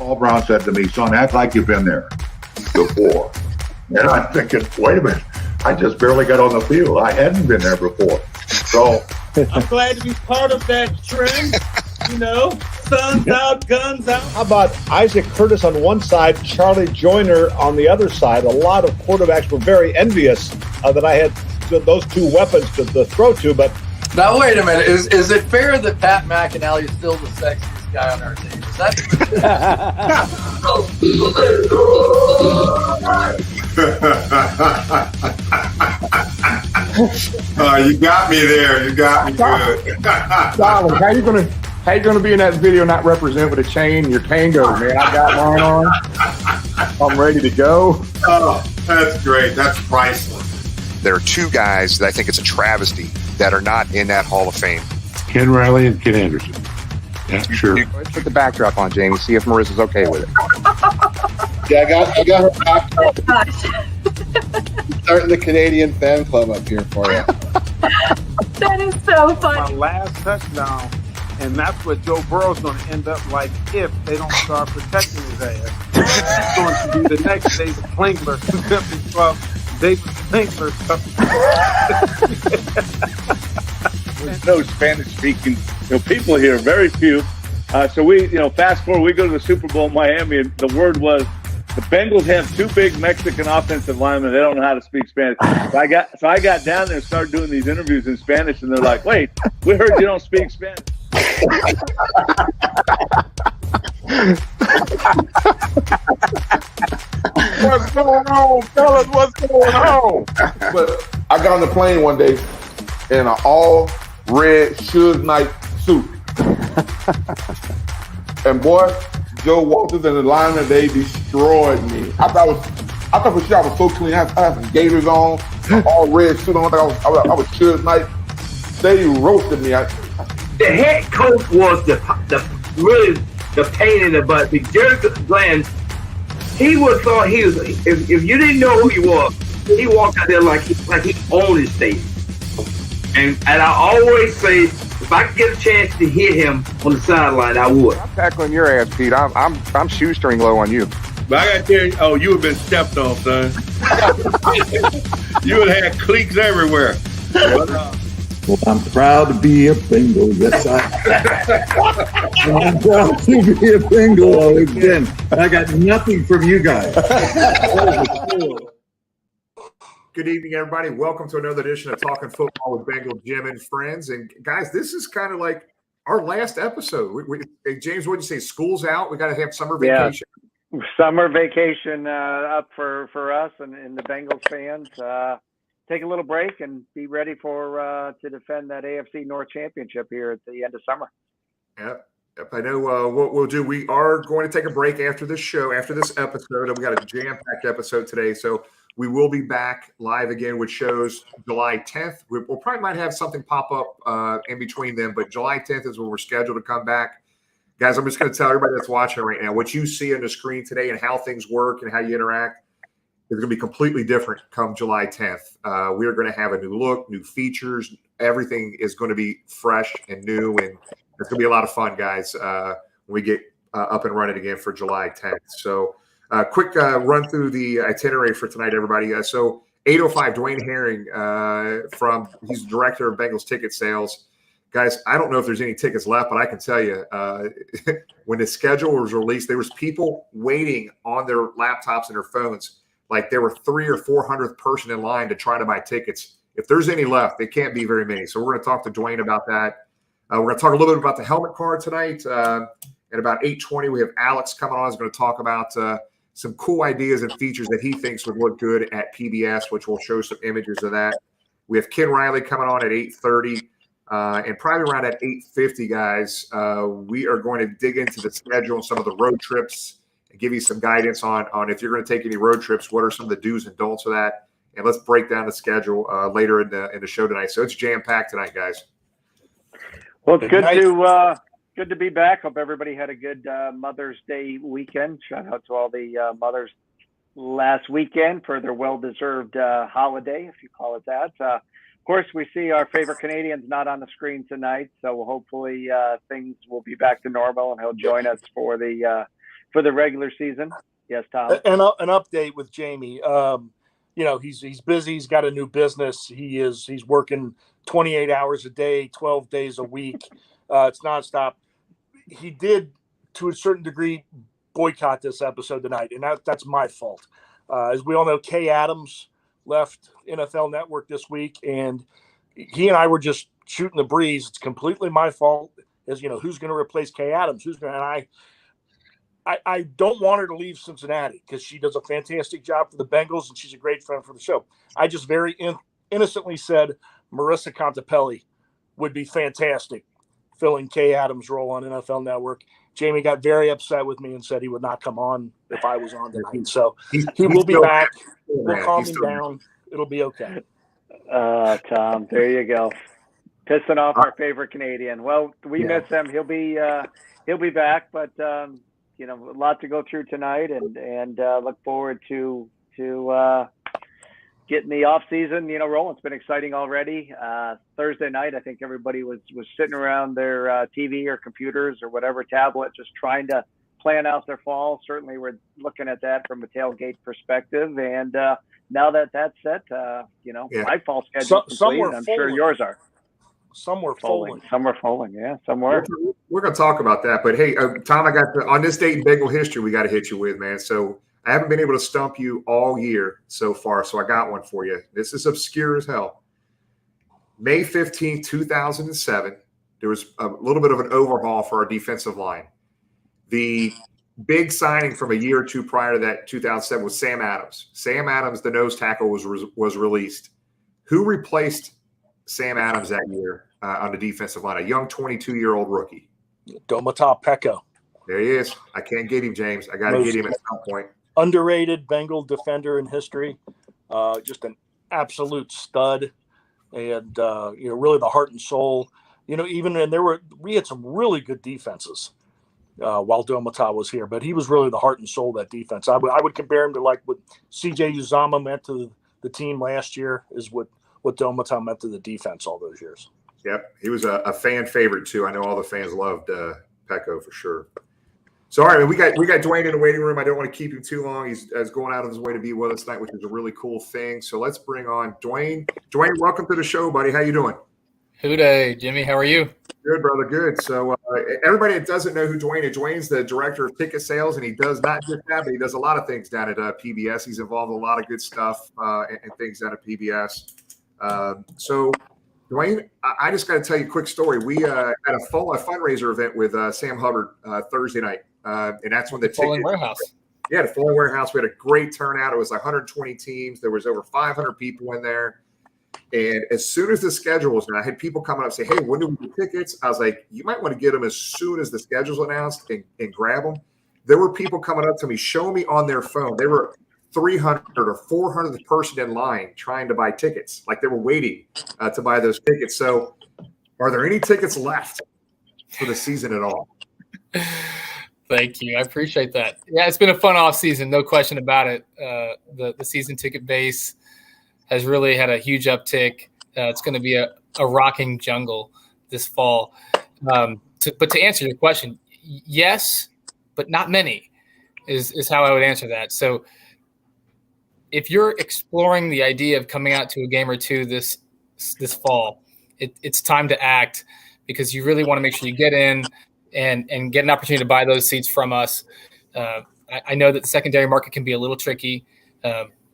Paul Brown said to me, son, act like you've been there before. And I'm thinking, wait a minute, I just barely got on the field. I hadn't been there before. So I'm glad to be part of that trend. Suns out, guns out. How about Isaac Curtis on one side, Charlie Joyner on the other side? A lot of quarterbacks were very envious that I had those two weapons to throw to. But now, wait a minute. Is it fair that Pat McAnally is still the sexiest guy on our team? Is that? You got me there. You got me good. Donald, how you gonna be in that video not represent with a chain? Your chain goes, man. I got mine on. I'm ready to go. Oh, that's great. That's priceless. There are two guys that I think it's a travesty that are not in that Hall of Fame. Ken Riley and Ken Anderson. Yeah, sure. Let's put the backdrop on, Jamie. See if Marissa's okay with it. Yeah, I got her backdrop. Starting the Canadian fan club up here for you. That is so funny. My last touchdown, and that's what Joe Burrow's going to end up like if they don't start protecting his ass. It's going to be the next David Klingler, David Klingler stuff. There's no Spanish-speaking people here, very few. So we, fast forward, we go to the Super Bowl in Miami, and the word was the Bengals have two big Mexican offensive linemen. They don't know how to speak Spanish. So I got down there and started doing these interviews in Spanish, and they're like, "Wait, we heard you don't speak Spanish." What's going on, fellas? What's going on? But I got on the plane one day in an all-red Suge Knight suit. And boy, Joe Walters and the linemen, they destroyed me. I thought for sure I was so clean. I had some gaiters on, an all-red suit on. I was Suge Knight. They roasted me. The head coach was really the pain in the butt. The Jerry Glenn, he would thought he was. If you didn't know who he was, he walked out there like he owned his state. And I always say, if I could get a chance to hit him on the sideline, I would. I'm tackling your ass, Pete. I'm shoestring low on you. But I got to tell you, you would have been stepped on, son. You would have had cleats everywhere. Well, I'm proud to be a Bengal. Yes, I'm proud to be a Bengal again. I got nothing from you guys. Good evening, everybody. Welcome to another edition of Talking Football with Bengal Jim and friends. And guys, this is kind of like our last episode. James, what did you say? School's out. We got to have summer vacation. Yeah. Summer vacation up for us and the Bengals fans. Take a little break and be ready to defend that AFC North Championship here at the end of summer. Yep. I know what we'll do. We are going to take a break after this show, after this episode. And we got a jam-packed episode today. So we will be back live again with shows July 10th. We'll probably might have something pop up in between them, but July 10th is when we're scheduled to come back. Guys, I'm just going to tell everybody that's watching right now, what you see on the screen today and how things work and how you interact is going to be completely different come July 10th. We are going to have a new look, new features. Everything is going to be fresh and new, and it's going to be a lot of fun, guys, when we get up and running again for July 10th. So quick run through the itinerary for tonight, everybody. So 8:05, Duane Haring he's the director of Bengals ticket sales. Guys, I don't know if there's any tickets left, but I can tell you when the schedule was released, there was people waiting on their laptops and their phones like there were 300 or 400th person in line to try to buy tickets. If there's any left, they can't be very many. So we're going to talk to Duane about that. We're going to talk a little bit about the helmet card tonight. At about 8:20, we have Alex coming on. He's going to talk about some cool ideas and features that he thinks would look good at PBS, which we'll show some images of that. We have Ken Riley coming on at 8:30. And probably around at 8:50, guys, we are going to dig into the schedule and some of the road trips and give you some guidance on if you're going to take any road trips, what are some of the do's and don'ts of that. And let's break down the schedule later in the show tonight. So it's jam-packed tonight, guys. Well, it's good to be back. Hope everybody had a good Mother's Day weekend. Shout out to all the mothers last weekend for their well-deserved holiday, if you call it that. Of course, we see our favorite Canadians not on the screen tonight, so hopefully things will be back to normal and he'll join us for the for the regular season. Yes, Tom. An update with Jamie. He's busy. He's got a new business. He's working 28 hours a day, 12 days a week. It's nonstop. He did, to a certain degree, boycott this episode tonight, and that's my fault. As we all know, Kay Adams left NFL Network this week, and he and I were just shooting the breeze. It's completely my fault. As who's going to replace Kay Adams? I don't want her to leave Cincinnati because she does a fantastic job for the Bengals and she's a great friend for the show. I just very innocently said Marissa Contepelli would be fantastic filling Kay Adams' role on NFL Network. Jamie got very upset with me and said he would not come on if I was on tonight. So he will be back. We'll calm him down. It'll be okay. Tom, there you go. Pissing off our favorite Canadian. Well, we miss him. He'll be back, but a lot to go through tonight, and look forward to getting the off season, rolling. It's been exciting already. Thursday night, I think everybody was sitting around their TV or computers or whatever tablet, just trying to plan out their fall. Certainly, we're looking at that from a tailgate perspective, and now that that's set, my fall schedule is complete. I'm sure yours are. Some were folding. Some were folding. Yeah, some were. We're going to talk about that. But hey, Tom, I got on this date in Bengal history, we got to hit you with, man. So I haven't been able to stump you all year so far. So I got one for you. This is obscure as hell. May 15, 2007, there was a little bit of an overhaul for our defensive line. The big signing from a year or two prior to that, 2007, was Sam Adams. Sam Adams, the nose tackle, was released. Who replaced Sam Adams that year on the defensive line? A young 22-year-old rookie. Domata Peko. There he is. I can't get him, James. I got to get him at some point. Underrated Bengal defender in history. Just an absolute stud. And, really the heart and soul. We had some really good defenses while Domata was here. But he was really the heart and soul of that defense. I would compare him to like what C.J. Uzama meant to the team last year is what Domata meant to the defense all those years. Yep. He was a fan favorite, too. I know all the fans loved Peko for sure. So, all right, we got Duane in the waiting room. I don't want to keep him too long. He's going out of his way to be with us tonight, which is a really cool thing. So let's bring on Duane. Duane, welcome to the show, buddy. How you doing? Hooday, Jimmy. How are you? Good, brother. Good. So everybody that doesn't know who Duane is, Duane's the director of ticket sales, and he does not just that, but he does a lot of things down at PBS. He's involved in a lot of good stuff and things down at PBS. So, Duane, I just got to tell you a quick story. We had a fundraiser event with Sam Hubbard Thursday night, and that's when the Falling Warehouse. Yeah, the Falling Warehouse. We had a great turnout. It was 120 teams. There was over 500 people in there. And as soon as the schedule was announced, I had people coming up and say, "Hey, when do we get tickets?" I was like, "You might want to get them as soon as the schedule's announced and grab them." There were people coming up to me, showing me on their phone. They were 300 or 400th person in line trying to buy tickets. Like they were waiting to buy those tickets. So are there any tickets left for the season at all? Thank you. I appreciate that. Yeah, it's been a fun off season. No question about it. The season ticket base has really had a huge uptick. It's going to be a rocking jungle this fall. But to answer your question, yes, but not many is how I would answer that. So if you're exploring the idea of coming out to a game or two this fall, it's time to act because you really want to make sure you get in and get an opportunity to buy those seats from us. I know that the secondary market can be a little tricky.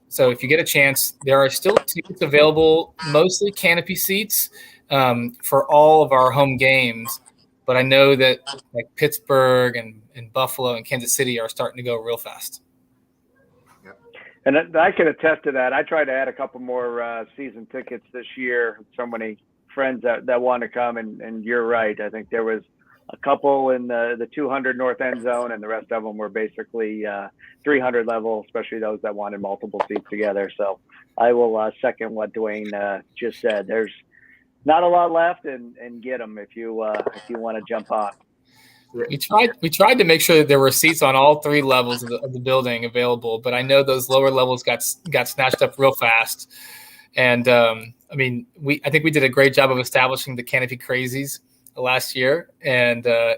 So if you get a chance, there are still tickets available, mostly canopy seats for all of our home games. But I know that like Pittsburgh and Buffalo and Kansas City are starting to go real fast. And I can attest to that. I tried to add a couple more season tickets this year. So many friends that want to come, and you're right. I think there was a couple in the 200 north end zone, and the rest of them were basically 300 level, especially those that wanted multiple seats together. So I will second what Duane just said. There's not a lot left, and get them if you want to jump on. We tried to make sure that there were seats on all three levels of the building available, but I know those lower levels got snatched up real fast. And I think we did a great job of establishing the Canopy Crazies last year. And I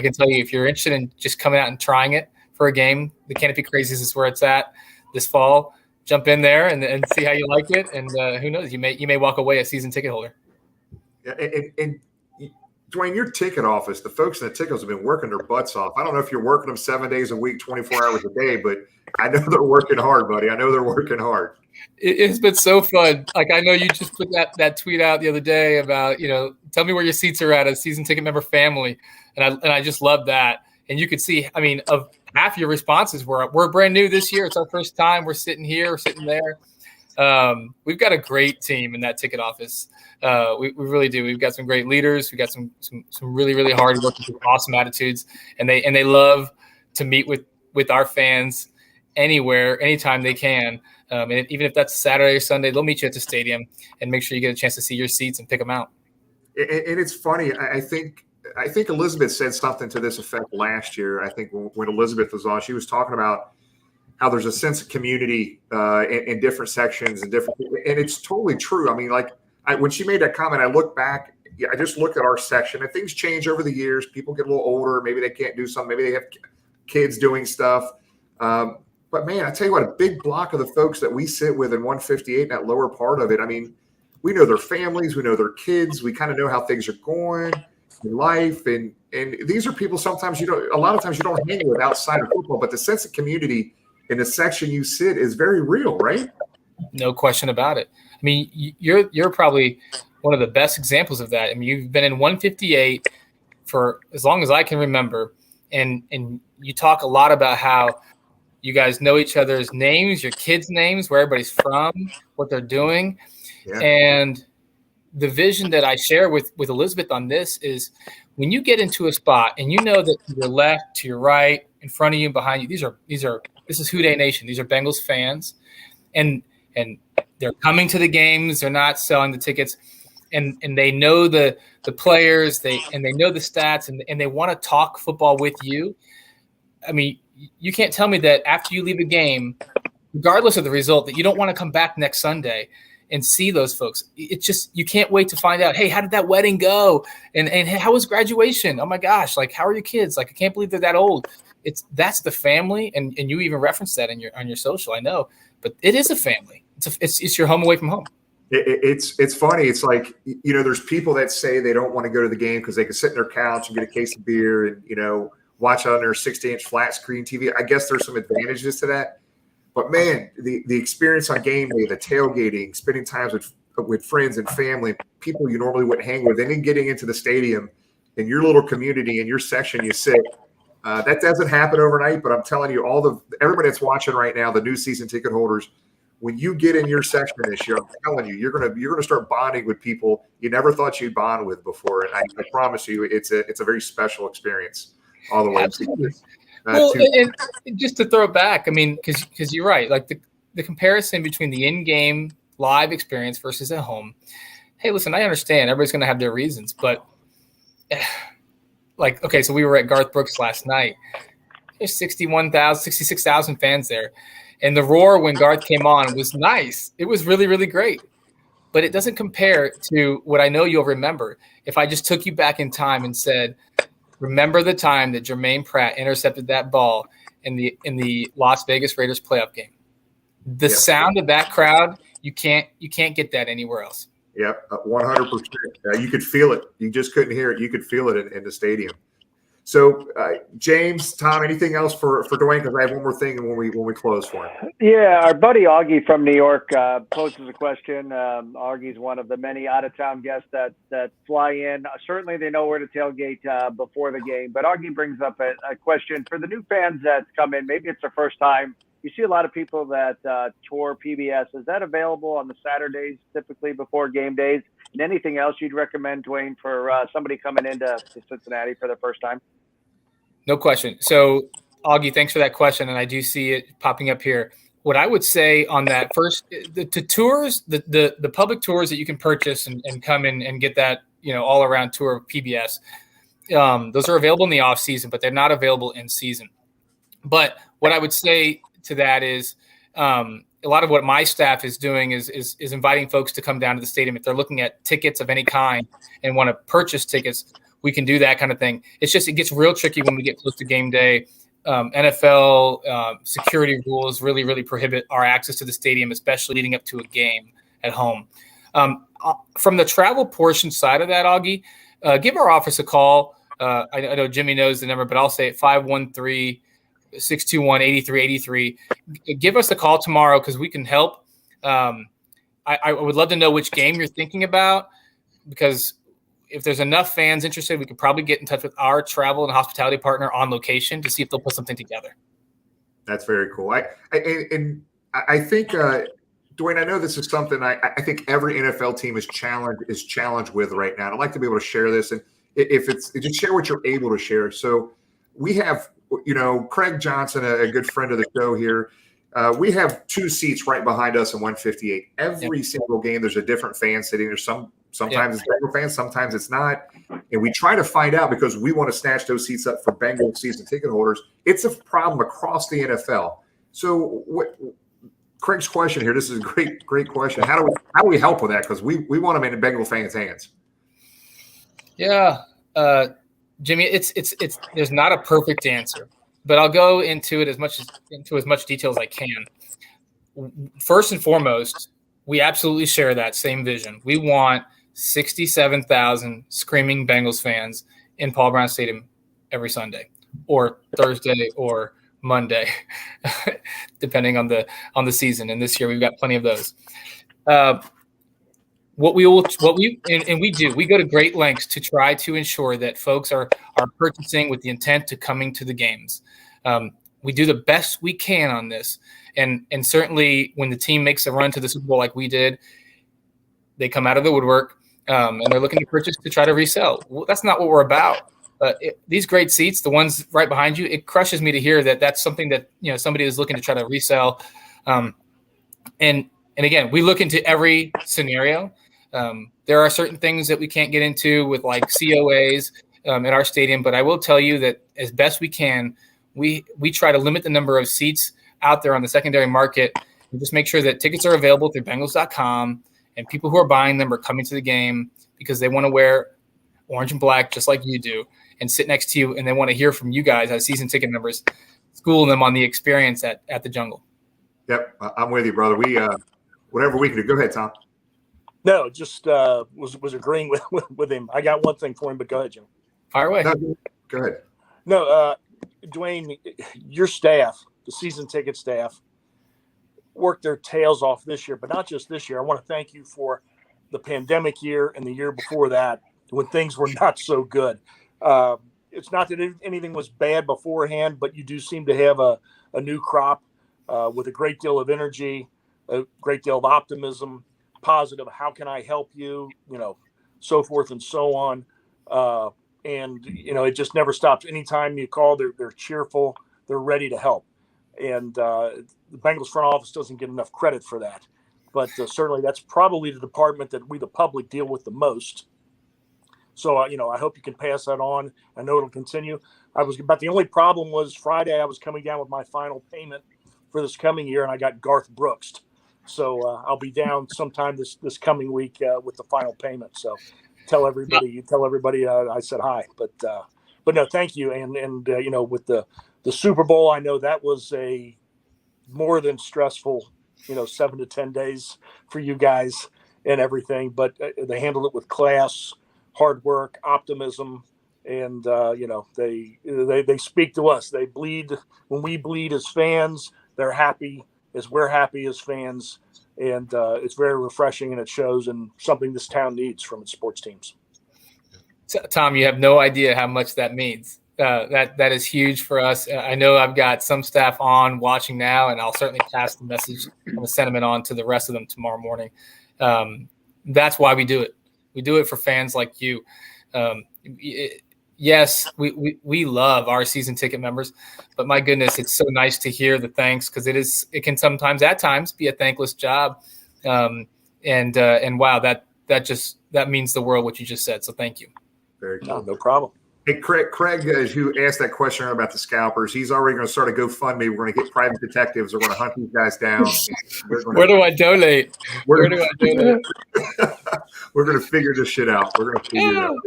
can tell you, if you're interested in just coming out and trying it for a game, the Canopy Crazies is where it's at this fall. Jump in there and see how you like it, and who knows, you may walk away a season ticket holder. Yeah, and Duane, your ticket office, the folks in the tickets have been working their butts off. I don't know if you're working them 7 days a week, 24 hours a day, but I know they're working hard, buddy. I know they're working hard. It's been so fun. Like, I know you just put that tweet out the other day about, tell me where your seats are at, a season ticket member family. And I just love that. And you could see, I mean, of half your responses were, we're brand new this year. It's our first time. We're sitting here, we're sitting there. We've got a great team in that ticket office. We really do. We've got some great leaders. We've got some really, really hard working, awesome attitudes. And they love to meet with our fans anywhere, anytime they can. And even if that's Saturday or Sunday, they'll meet you at the stadium and make sure you get a chance to see your seats and pick them out. And it's funny. I think Elizabeth said something to this effect last year. I think when Elizabeth was on, she was talking about how there's a sense of community in different sections and it's totally true. I mean, when she made that comment, I look back, I just looked at our section, and things change over the years. People get a little older. Maybe they can't do something. Maybe they have kids doing stuff. But man, I tell you what, a big block of the folks that we sit with in 158, that lower part of it, I mean, we know their families, we know their kids, we kind of know how things are going in life. And these are people sometimes a lot of times you don't hang with outside of football, but the sense of community in the section you sit is very real, right? No question about it. I mean, you're probably one of the best examples of that. I mean, you've been in 158 for as long as I can remember, and you talk a lot about how you guys know each other's names, your kids' names, where everybody's from, what they're doing. Yeah. And the vision that I share with Elizabeth on this is when you get into a spot and you know that to your left, to your right, in front of you and behind you, this is Who Dey Nation. These are Bengals fans. And they're coming to the games. They're not selling the tickets. And they know the players, they know the stats, and they want to talk football with you. I mean, you can't tell me that after you leave a game, regardless of the result, that you don't want to come back next Sunday and see those folks. It's just, you can't wait to find out, hey, how did that wedding go? And hey, how was graduation? Oh my gosh, how are your kids? I can't believe they're that old. That's the family, and you even referenced that on your social, I know, but it is a family. It's your home away from home. It's funny. It's like, there's people that say they don't want to go to the game because they can sit in their couch and get a case of beer and, watch on their 60-inch flat screen TV. I guess there's some advantages to that. But, man, the experience on game day, the tailgating, spending times with friends and family, people you normally wouldn't hang with, and then getting into the stadium in your little community, in your section you sit, that doesn't happen overnight. But I'm telling you, everybody that's watching right now, the new season ticket holders, when you get in your section this year, I'm telling you, you're gonna start bonding with people you never thought you'd bond with before. And I promise you, it's a very special experience all the way. Absolutely. And just to throw it back, I mean, because you're right, the comparison between the in-game live experience versus at home. Hey, listen, I understand everybody's going to have their reasons, but okay, so we were at Garth Brooks last night. There's 66,000 fans there. And the roar when Garth came on was nice. It was really, really great. But it doesn't compare to what I know you'll remember. If I just took you back in time and said, remember the time that Jermaine Pratt intercepted that ball in the Las Vegas Raiders playoff game. The sound of that crowd, you can't get that anywhere else. Yep, 100%. You could feel it. You just couldn't hear it. You could feel it in the stadium. So, James, Tom, anything else for Duane? Because I have one more thing when we close for him. Yeah, our buddy Augie from New York poses a question. Augie's one of the many out-of-town guests that fly in. Certainly, they know where to tailgate before the game. But Augie brings up a question for the new fans that come in. Maybe it's their first time. You see a lot of people that tour PBS. Is that available on the Saturdays, typically before game days? And anything else you'd recommend, Duane, for somebody coming into Cincinnati for the first time? No question. So, Augie, thanks for that question, and I do see it popping up here. What I would say on that first, the tours, the public tours that you can purchase and come in and get that all-around tour of PBS, those are available in the off season, but they're not available in season. But what I would say to that is a lot of what my staff is doing is inviting folks to come down to the stadium if they're looking at tickets of any kind and want to purchase tickets. We can do that kind of thing. It's just, it gets real tricky when we get close to game day. NFL security rules really prohibit our access to the stadium, especially leading up to a game at home. From the travel portion side of that, Augie, give our office a call. I know Jimmy knows the number, but I'll say it, 513-621-8383. Give us a call tomorrow because we can help. I would love to know which game you're thinking about, because if there's enough fans interested, we could probably get in touch with our travel and hospitality partner on location to see if they'll put something together. That's very cool. I think, Duane, I know this is something I think every NFL team is challenged with right now. I'd like to be able to share this, and if it's just share what you're able to share. So we have, Craig Johnson, a good friend of the show here. We have 2 seats right behind us in 158. Every single game, there's a different fan sitting there. Sometimes it's Bengal fans, sometimes it's not. And we try to find out because we want to snatch those seats up for Bengal season ticket holders. It's a problem across the NFL. So Craig's question here, this is a great question. How do we help with that? Because we want them in Bengal fans' hands. Yeah, Jimmy, it's there's not a perfect answer, but I'll go into it as much detail as I can. First and foremost, we absolutely share that same vision. We want 67,000 screaming Bengals fans in Paul Brown Stadium every Sunday, or Thursday, or Monday, depending on the season. And this year we've got plenty of those. We go to great lengths to try to ensure that folks are purchasing with the intent to coming to the games. We do the best we can on this. And certainly when the team makes a run to the Super Bowl like we did, they come out of the woodwork and they're looking to purchase to try to resell. Well, that's not what we're about. These great seats, the ones right behind you, it crushes me to hear that that's something that somebody is looking to try to resell. And again, we look into every scenario. There are certain things that we can't get into with like COAs at our stadium, but I will tell you that as best we can, we try to limit the number of seats out there on the secondary market and just make sure that tickets are available through Bengals.com and people who are buying them are coming to the game because they want to wear orange and black just like you do and sit next to you, and they want to hear from you guys as season ticket numbers, schooling them on the experience at the Jungle. Yep, I'm with you, brother. We whatever we can do. Go ahead, Tom. No, just was agreeing with him. I got one thing for him, but go ahead, Jim. Fire away. No, go ahead. No, Duane, your staff, the season ticket staff, worked their tails off this year, but not just this year. I want to thank you for the pandemic year and the year before that when things were not so good. It's not that anything was bad beforehand, but you do seem to have a new crop with a great deal of energy, a great deal of optimism, positive. How can I help you? So forth and so on. And it just never stops. Anytime you call, they're cheerful. They're ready to help. And the Bengals front office doesn't get enough credit for that. But certainly that's probably the department that we, the public, deal with the most. So, I hope you can pass that on. I know it'll continue. The only problem was Friday I was coming down with my final payment for this coming year, and I got Garth Brooksed. So I'll be down sometime this coming week with the final payment. So tell everybody I said hi. But no, thank you. And with the Super Bowl, I know that was a more than stressful, 7 to 10 days for you guys and everything. But they handled it with class, hard work, optimism, and they speak to us. They bleed when we bleed as fans. They're happy as we're happy as fans, and it's very refreshing, and it shows, and something this town needs from its sports teams. Tom, you have no idea how much that means. That is huge for us. I know I've got some staff on watching now, and I'll certainly pass the message and the sentiment on to the rest of them tomorrow morning. That's why we do it. We do it for fans like you. Yes, we love our season ticket members, but my goodness, it's so nice to hear the thanks because it can sometimes at times be a thankless job. And wow, that means the world what you just said. So thank you. Very cool. No problem. Hey, Craig, as you asked that question about the scalpers, he's already going to start a GoFundMe. We're going to get private detectives. We're going to hunt these guys down. Where do I donate? Where do I donate? We're going to figure this shit out. We're going to figure it out.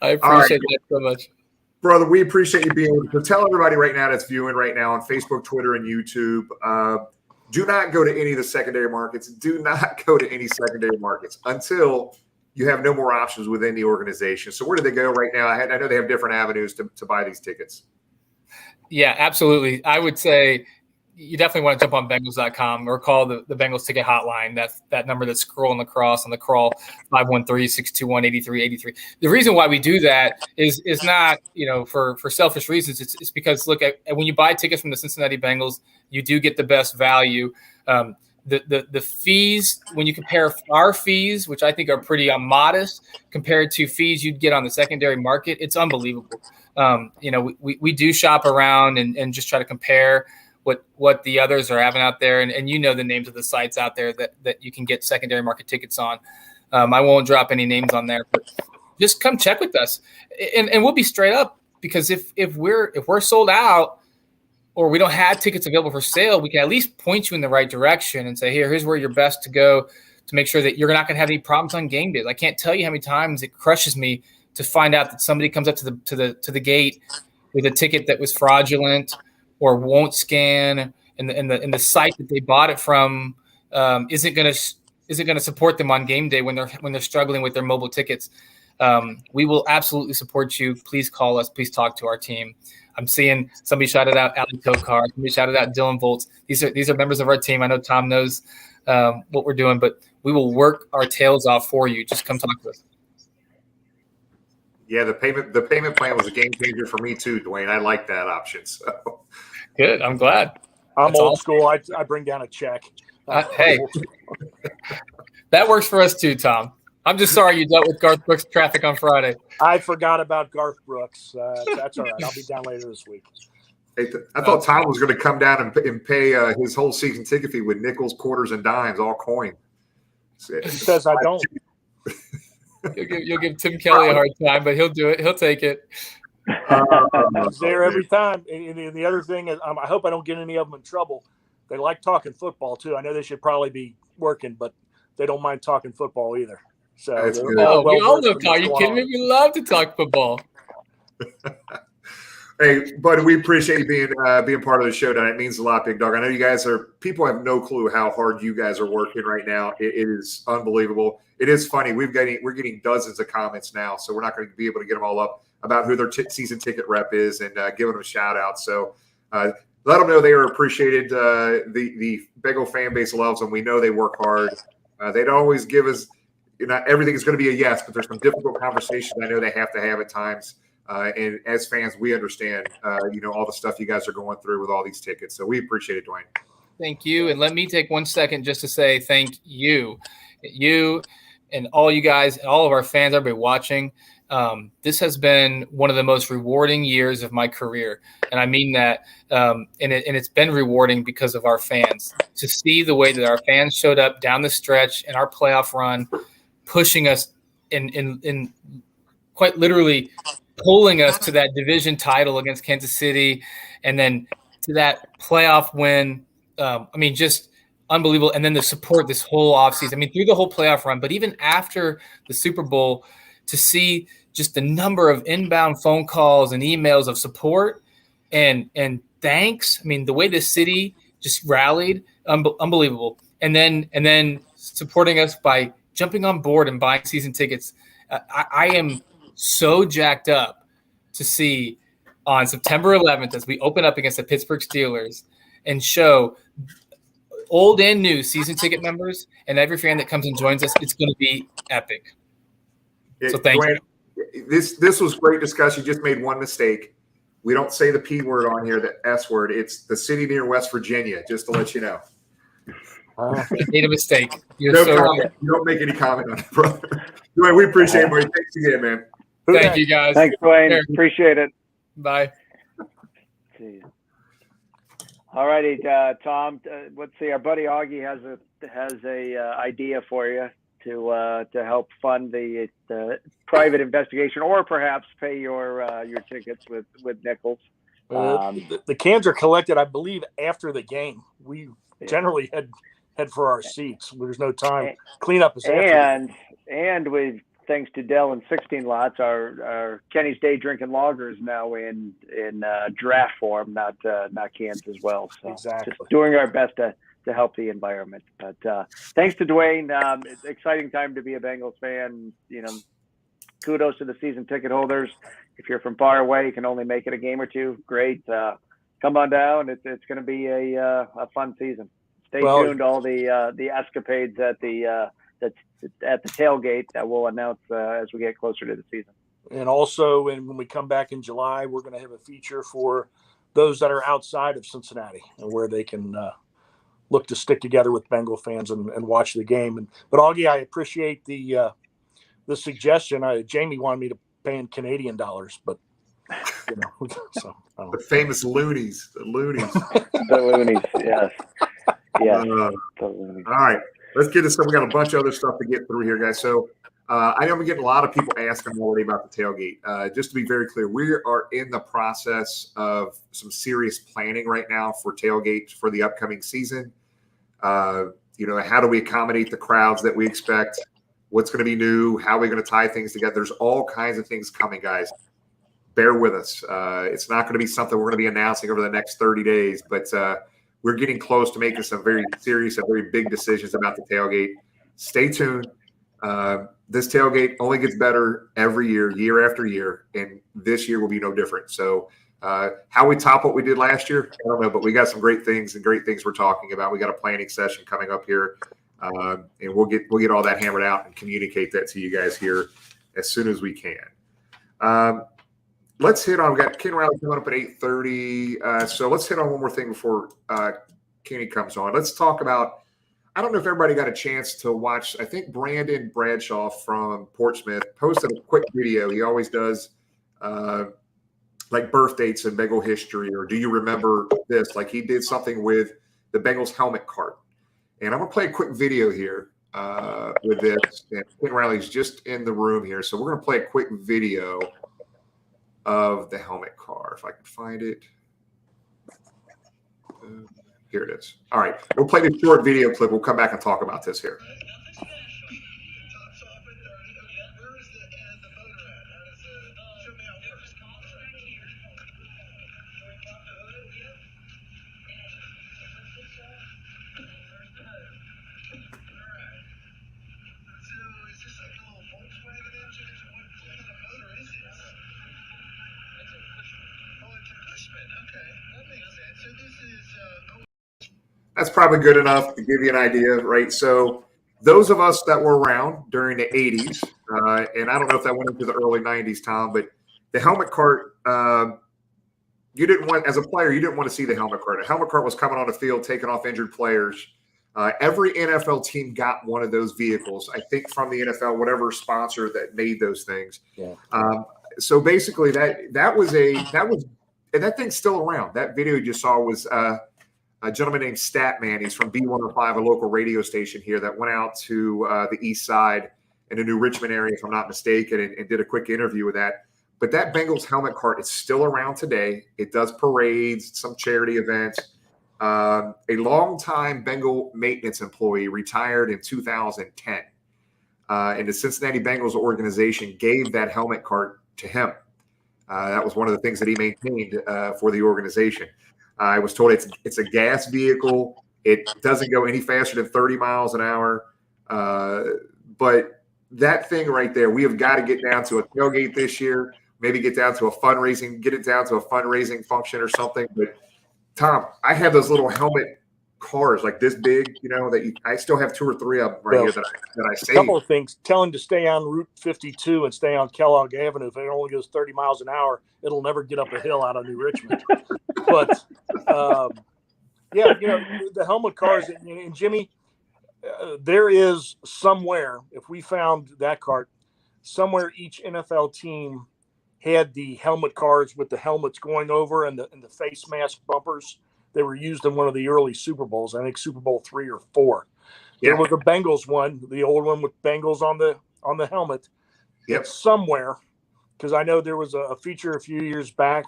I appreciate that so much. Brother, we appreciate you being here. So tell everybody right now that's viewing right now on Facebook, Twitter, and YouTube, do not go to any of the secondary markets. Do not go to any secondary markets until you have no more options within the organization. So where do they go right now? I know they have different avenues to buy these tickets. Yeah, absolutely. I would say you definitely want to jump on Bengals.com or call the Bengals ticket hotline. That's that number that's scrolling across on the crawl, 513-621-8383. The reason why we do that is not, for selfish reasons. It's because, look, when you buy tickets from the Cincinnati Bengals, you do get the best value. The fees, when you compare our fees, which I think are pretty modest compared to fees you'd get on the secondary market, it's unbelievable. We do shop around and just try to compare what the others are having out there. And the names of the sites out there that you can get secondary market tickets on. I won't drop any names on there, but just come check with us and we'll be straight up, because if we're sold out or we don't have tickets available for sale, we can at least point you in the right direction and say, here's where you're best to go to make sure that you're not going to have any problems on game days. I can't tell you how many times it crushes me to find out that somebody comes up to the gate with a ticket that was fraudulent or won't scan, and the site that they bought it from isn't going to support them on game day when they're struggling with their mobile tickets. We will absolutely support you. Please call us. Please talk to our team. I'm seeing somebody shouted out Ali Tokar. Somebody shouted out Dylan Volts. These are members of our team. I know Tom knows what we're doing, but we will work our tails off for you. Just come talk to us. Yeah, the payment plan was a game changer for me too, Duane. I like that option. So good. I'm glad. I'm old school. I bring down a check. Hey, that works for us too, Tom. I'm just sorry you dealt with Garth Brooks traffic on Friday. I forgot about Garth Brooks. That's all right. I'll be down later this week. Hey, I thought Tom was going to come down and pay his whole season ticket fee with nickels, quarters, and dimes, all coin. He says I don't. You'll give Tim Kelly a hard time, but he'll do it. He'll take it. He's there every time. And the other thing is, I hope I don't get any of them in trouble. They like talking football too. I know they should probably be working, but they don't mind talking football either. So we all love talk. Are you kidding me? We love to talk football. Hey, buddy, we appreciate you being part of the show tonight. It means a lot, Big Dog. I know people have no clue how hard you guys are working right now. It is unbelievable. It is funny. We're getting dozens of comments now, so we're not going to be able to get them all up about who their season ticket rep is and giving them a shout out. So let them know they are appreciated. The Bengal fan base loves them. We know they work hard. They don't always give us, everything is going to be a yes, but there's some difficult conversations I know they have to have at times. And as fans, we understand, all the stuff you guys are going through with all these tickets. So we appreciate it, Duane. Thank you. And let me take 1 second just to say thank you. You and all you guys, and all of our fans, everybody watching. This has been one of the most rewarding years of my career. And I mean that. And it's been rewarding because of our fans. To see the way that our fans showed up down the stretch in our playoff run, pushing us in quite literally pulling us to that division title against Kansas City, and then to that playoff win. Just unbelievable. And then the support this whole offseason, through the whole playoff run, but even after the Super Bowl, to see just the number of inbound phone calls and emails of support and thanks. The way the city just rallied, unbelievable. And then supporting us by jumping on board and buying season tickets. I am so jacked up to see on September 11th as we open up against the Pittsburgh Steelers and show old and new season ticket members and every fan that comes and joins us. It's going to be epic. So thank you. This was great discussion. You just made one mistake. We don't say the P word on here, the S word. It's the city near West Virginia, just to let you know. I made a mistake. You're no so comment. right. You don't make any comment on it, brother. Duane, we appreciate it, buddy. Thanks again, man. Thank you, guys. Thanks, Duane. Appreciate it. Bye. See you. All righty, Tom. Let's see. Our buddy Augie has a idea for you to help fund the private investigation, or perhaps pay your tickets with nickels. The cans are collected, I believe, after the game. We generally head for our seats. There's no time. Cleanup is after. And we thanks to Dell and 16 lots, our Kenny's Day Drinking Lager is now in draft form, not cans as well. So exactly. Just doing our best to help the environment. But thanks to Duane. It's an exciting time to be a Bengals fan. Kudos to the season ticket holders. If you're from far away, you can only make it a game or two. Great. Come on down. It's going to be a fun season. Stay tuned to all the escapades at the tailgate that we'll announce as we get closer to the season. And also, when we come back in July, we're going to have a feature for those that are outside of Cincinnati and where they can look to stick together with Bengal fans and watch the game. But Augie, I appreciate the suggestion. Jamie wanted me to pay in Canadian dollars, but so the famous loonies, the loonies, yes. Yeah. All right, let's get to some. We got a bunch of other stuff to get through here, guys. So I know I'm getting a lot of people asking already about the tailgate. Just to be very clear, we are in the process of some serious planning right now for tailgate for the upcoming season. How do we accommodate the crowds that we expect? What's going to be new? How are we going to tie things together? There's all kinds of things coming, guys. Bear with us. It's not going to be something we're going to be announcing over the next 30 days, but we're getting close to making some very serious and very big decisions about the tailgate. Stay tuned. This tailgate only gets better every year after year, and this year will be no different. So how we top what we did last year, I don't know, but we got some great things we're talking about. We got a planning session coming up here, and we'll get all that hammered out and communicate that to you guys here as soon as we can. Let's hit on. We got Ken Riley coming up at 8:30. So let's hit on one more thing before Kenny comes on. Let's talk about. I don't know if everybody got a chance to watch. I think Brandon Bradshaw from Portsmouth posted a quick video. He always does, like birth dates in Bengal history, or do you remember this? Like he did something with the Bengals Helmet Cart, and I'm gonna play a quick video here with this. And Ken Riley's just in the room here, so we're gonna play a quick video of the helmet car, if I can find it. Here it is. All right, we'll play the short video clip. We'll come back and talk about this here. That's probably good enough to give you an idea, right? So those of us that were around during the 80s, and I don't know if that went into the early 90s, Tom, but the helmet cart, you didn't want, as a player, you didn't want to see the helmet cart. A helmet cart was coming on the field, taking off injured players. Every NFL team got one of those vehicles, I think from the NFL, whatever sponsor that made those things. Yeah. So basically that thing's still around. That video you just saw was a gentleman named Statman. He's from B105, a local radio station here that went out to the east side in the New Richmond area, if I'm not mistaken, and did a quick interview with that. But that Bengals helmet cart is still around today. It does parades, some charity events. A longtime Bengal maintenance employee retired in 2010. And the Cincinnati Bengals organization gave that helmet cart to him. That was one of the things that he maintained for the organization. I was told it's a gas vehicle. It doesn't go any faster than 30 miles an hour. But that thing right there, we have got to get down to a tailgate this year, maybe get it down to a fundraising function or something. But Tom, I have those little helmet cars like this big, I still have 2 or 3 of them here that I saved. A couple of things. Tell him to stay on Route 52 and stay on Kellogg Avenue. If it only goes 30 miles an hour, it'll never get up a hill out of New Richmond. But, the helmet cars, and Jimmy, there is somewhere, if we found that cart, somewhere each NFL team had the helmet cars with the helmets going over and the face mask bumpers. They were used in one of the early Super Bowls, I think Super Bowl 3 or 4. Yeah. There was a Bengals one, the old one with Bengals on the helmet. Yep. Somewhere, because I know there was a feature a few years back,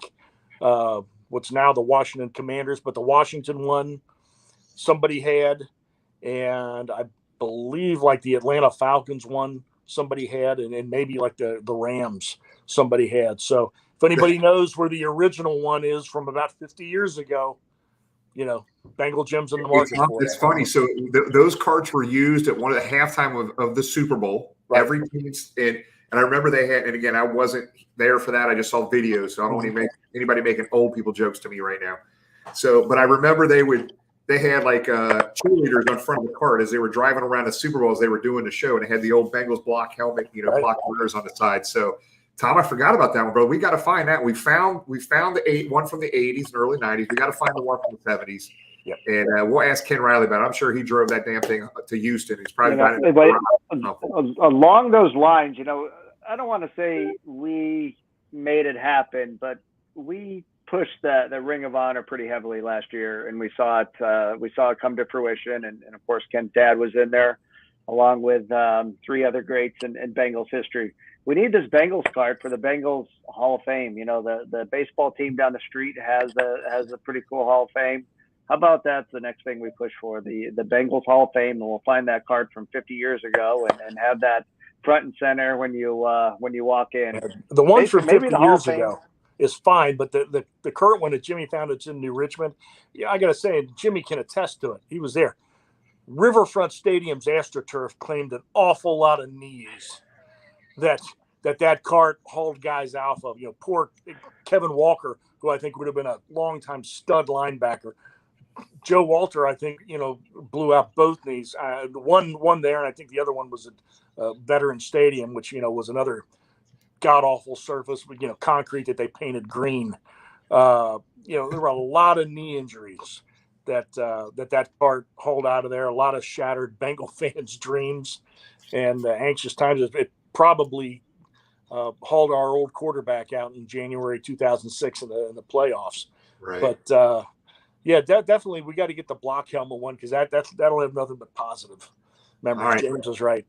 what's now the Washington Commanders, but the Washington one somebody had, and I believe like the Atlanta Falcons one somebody had, and maybe like the Rams somebody had. So if anybody knows where the original one is from about 50 years ago, Bengal Jim's in the market for it. It's funny. So those carts were used at one of the halftime of the Super Bowl. Right. Every team, and I remember they had, and again, I wasn't there for that. I just saw videos, so I don't want to make anybody making old people jokes to me right now. So, but I remember they had like cheerleaders on front of the cart as they were driving around the Super Bowl as they were doing the show, and it had the old Bengals block helmet, block winners on the side. So, Tom, I forgot about that one, bro. We got to find that. We found the one from the 80s and early 90s. We got to find the one from the 70s. Yep. And we'll ask Ken Riley about it. I'm sure he drove that damn thing to Houston. He's probably along those lines. I don't want to say we made it happen, but we pushed the Ring of Honor pretty heavily last year, and we saw it come to fruition. And of course, Ken's dad was in there, along with 3 other greats in Bengals history. We need this Bengals cart for the Bengals Hall of Fame. The baseball team down the street has a pretty cool Hall of Fame. How about that's the next thing we push for, the Bengals Hall of Fame, and we'll find that cart from 50 years ago and have that front and center when you walk in. The one from 50 years ago is fine, but the current one that Jimmy found, it's in New Richmond. Yeah, I got to say, and Jimmy can attest to it. He was there. Riverfront Stadium's AstroTurf claimed an awful lot of knees that cart hauled guys off of. Poor Kevin Walker, who I think would have been a longtime stud linebacker. Joe Walter, I think, blew out both knees. One there, and I think the other one was at Veteran Stadium, which, was another god-awful surface with, concrete that they painted green. There were a lot of knee injuries that cart hauled out of there, a lot of shattered Bengal fans' dreams and anxious times. It probably hauled our old quarterback out in January 2006 in the playoffs. Right. But, yeah, definitely we got to get the block helmet one because that'll have nothing but positive memories. Right. James was right.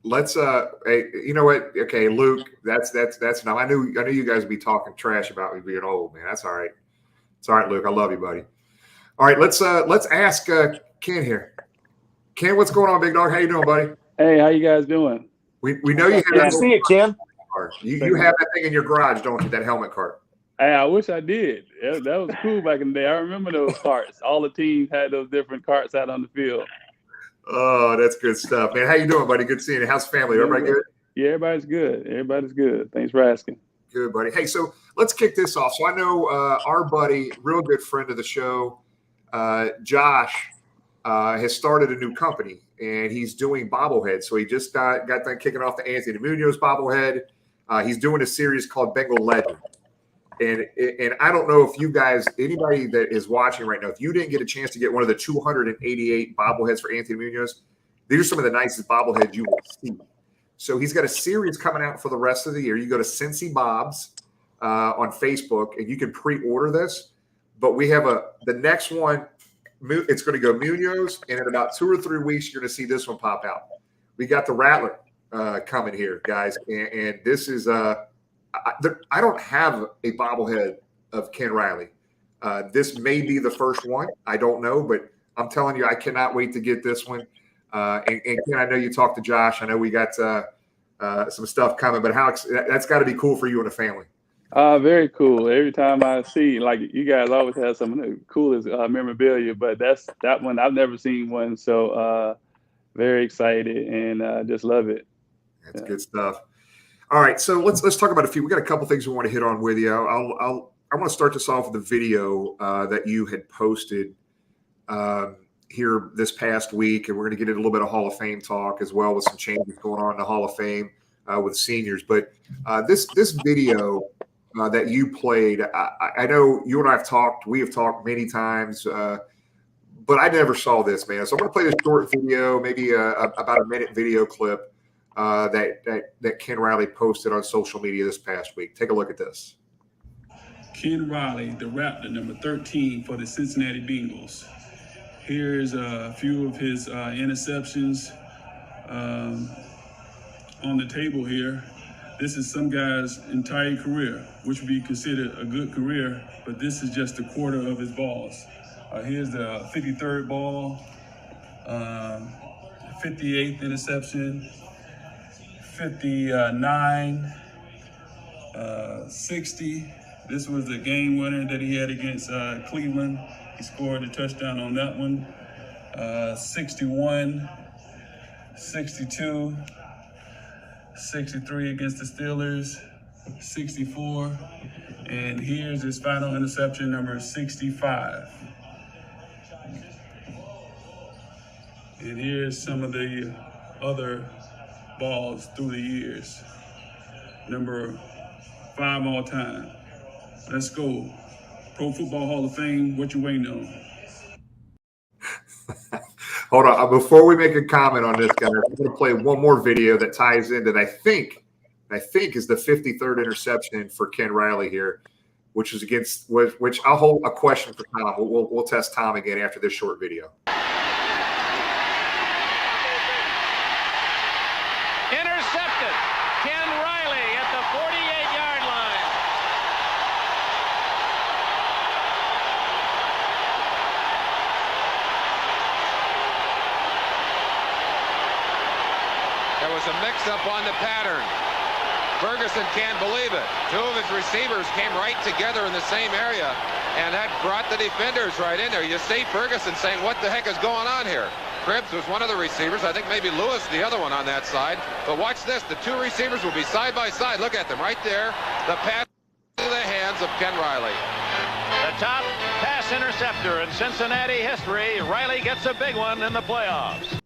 Let's hey, you know what? Okay, Luke, that's now. I knew you guys would be talking trash about me being old, man. That's all right. It's all right, Luke. I love you, buddy. All right, let's ask Ken here. Ken, what's going on, big dog? How you doing, buddy? Hey, how you guys doing? We know you have Good to see you, Ken. You have that thing in your garage, don't you? That helmet cart. Hey, I wish I did. That was cool back in the day. I remember those carts. All the teams had those different carts out on the field. Oh, that's good stuff, man. How you doing, buddy? Good seeing you. How's family? Everybody good? Yeah, everybody's good. Everybody's good. Thanks for asking. Good, buddy. Hey, so let's kick this off. So I know our buddy, real good friend of the show, Josh, has started a new company, and he's doing bobbleheads. So he just got done kicking off the Anthony Munoz bobblehead. He's doing a series called Bengal Legend. And I don't know if you guys, anybody that is watching right now, if you didn't get a chance to get one of the 288 bobbleheads for Anthony Munoz, these are some of the nicest bobbleheads you will see. So he's got a series coming out for the rest of the year. You go to Cincy Bob's on Facebook, and you can pre-order this. But we have the next one. It's going to go Munoz, and in about 2 or 3 weeks, you're going to see this one pop out. We got the Rattler coming here, guys, and this is I don't have a bobblehead of Ken Riley. This may be the first one. I don't know, but I'm telling you, I cannot wait to get this one. And Ken, I know you talked to Josh. I know we got some stuff coming, but that's got to be cool for you and the family. Very cool. Every time I see, like, you guys always have some of the coolest memorabilia, but that one, I've never seen one. So very excited and just love it. That's good stuff. All right, so let's talk about a few. We got a couple things we want to hit on with you. I want to start this off with the video that you had posted here this past week, and we're going to get into a little bit of Hall of Fame talk as well with some changes going on in the Hall of Fame with seniors. But this video that you played, I know you and I have talked. We have talked many times, but I never saw this, man. So I'm going to play this short video, maybe about a minute video clip. That Ken Riley posted on social media this past week. Take a look at this. Ken Riley, the Raptor, number 13 for the Cincinnati Bengals. Here's a few of his interceptions on the table here. This is some guy's entire career, which would be considered a good career, but this is just a quarter of his balls. Here's the 53rd ball, 58th interception, 59, 60. This was the game winner that he had against Cleveland. He scored a touchdown on that one. 61, 62, 63 against the Steelers, 64, and here's his final interception, number 65. And here's some of the other balls through the years. Number 5 all time. Let's go. Pro Football Hall of Fame, what you waiting on? Hold on. Before we make a comment on this, guys, I'm going to play one more video that ties in that I think is the 53rd interception for Ken Riley here, which is which I'll hold a question for Tom. We'll test Tom again after this short video. Intercepted. Ken Riley at the 48-yard line. There was a mix-up on the pattern. Ferguson can't believe it. Two of his receivers came right together in the same area, and that brought the defenders right in there. You see Ferguson saying, what the heck is going on here? Cribbs was one of the receivers. I think maybe Lewis the other one on that side. But watch this. The two receivers will be side by side. Look at them right there. The pass into the hands of Ken Riley. The top pass interceptor in Cincinnati history. Riley gets a big one in the playoffs.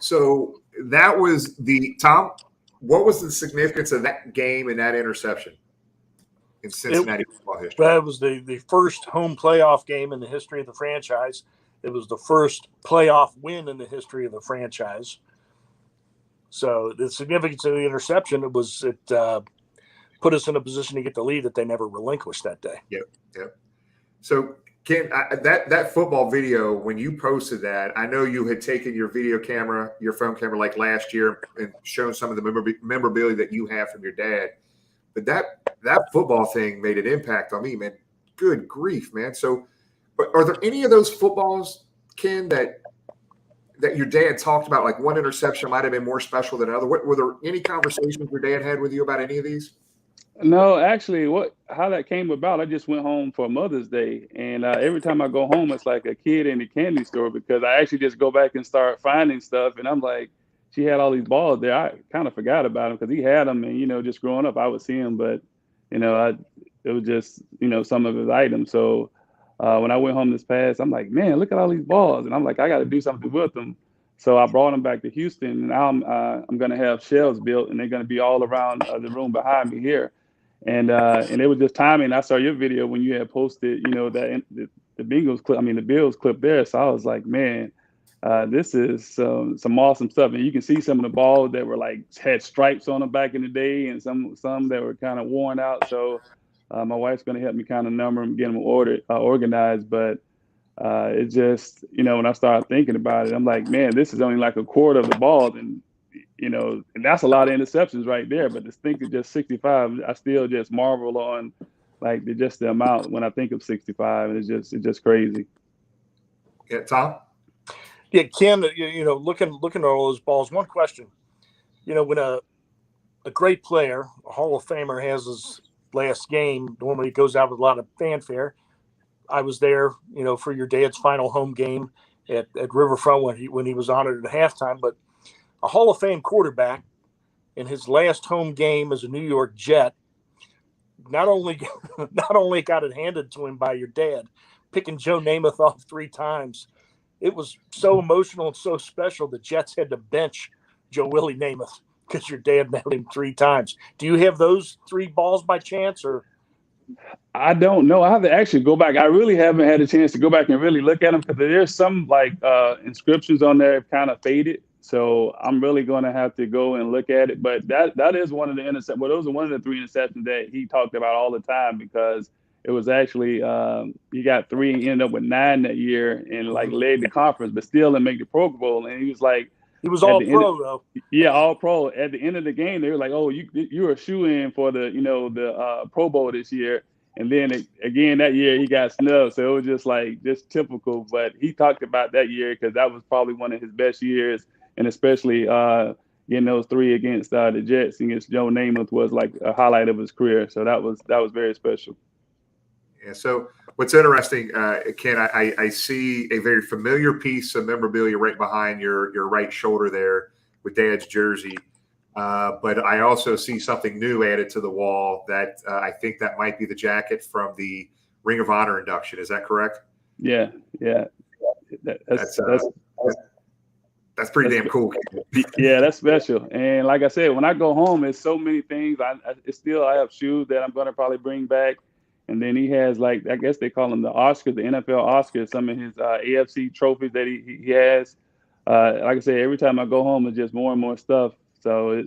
So that was Tom. What was the significance of that game and that interception in Cincinnati football history? That was the first home playoff game in the history of the franchise. It was the first playoff win in the history of the franchise. So the significance of the interception, it put us in a position to get the lead that they never relinquished that day. Yep. So Ken, that football video, when you posted that, I know you had taken your video camera, your phone camera, like last year, and shown some of the memorabilia that you have from your dad. But that football thing made an impact on me, man. Good grief, man. So, but are there any of those footballs, Ken, that your dad talked about? Like one interception might have been more special than another. Were there any conversations your dad had with you about any of these? No, actually, how that came about, I just went home for Mother's Day, and every time I go home, it's like a kid in a candy store because I actually just go back and start finding stuff, and I'm like, she had all these balls there. I kind of forgot about them because he had them, and just growing up, I would see them, but it was just some of his items. So when I went home this past, I'm like, man, look at all these balls, and I'm like, I got to do something with them. So I brought them back to Houston, and now I'm going to have shelves built, and they're going to be all around the room behind me here. And it was just timing. I saw your video when you had posted, that the Bengals clip, the Bills clip there. So I was like, man, this is some awesome stuff. And you can see some of the balls that were had stripes on them back in the day, and some that were kind of worn out. So my wife's going to help me kind of number them, get them organized. But it just, when I started thinking about it, I'm like, man, this is only like a quarter of the balls, and that's a lot of interceptions right there. But to think of just 65, I still just marvel on the amount when I think of 65. And it's just crazy. Yeah, Tom? Yeah, Ken, looking at all those balls, one question. When a great player, a Hall of Famer, has his last game, normally it goes out with a lot of fanfare. I was there, for your dad's final home game at Riverfront when he was honored at halftime. But a Hall of Fame quarterback in his last home game as a New York Jet not only got it handed to him by your dad, picking Joe Namath off 3 times. It was so emotional and so special the Jets had to bench Joe Willie Namath because your dad nailed him 3 times. Do you have those 3 balls by chance, or? I don't know. I have to actually go back. I really haven't had a chance to go back and really look at them because there's some inscriptions on there have kind of faded. So I'm really going to have to go and look at it. But that is one of the interceptions. Well, those are one of the 3 interceptions that he talked about all the time because it was actually he got 3 and ended up with 9 that year and led the conference, but still didn't make the Pro Bowl. And he was like, he was all pro though. Yeah, all pro. At the end of the game, they were like, "Oh, you were a shoo-in for the Pro Bowl this year." And then again that year he got snubbed, so it was just typical. But he talked about that year because that was probably one of his best years, and especially getting those 3 against the Jets against Joe Namath was like a highlight of his career. So that was very special. Yeah. So what's interesting, Ken, I see a very familiar piece of memorabilia right behind your right shoulder there with Dad's jersey. But I also see something new added to the wall that I think that might be the jacket from the Ring of Honor induction. Is that correct? Yeah. That's pretty damn cool. Yeah, that's special. And like I said, when I go home, it's so many things. I have shoes that I'm going to probably bring back. And then he has, like, I guess they call them the Oscars, the NFL Oscars, some of his AFC trophies that he has. Like I said, every time I go home, it's just more and more stuff. So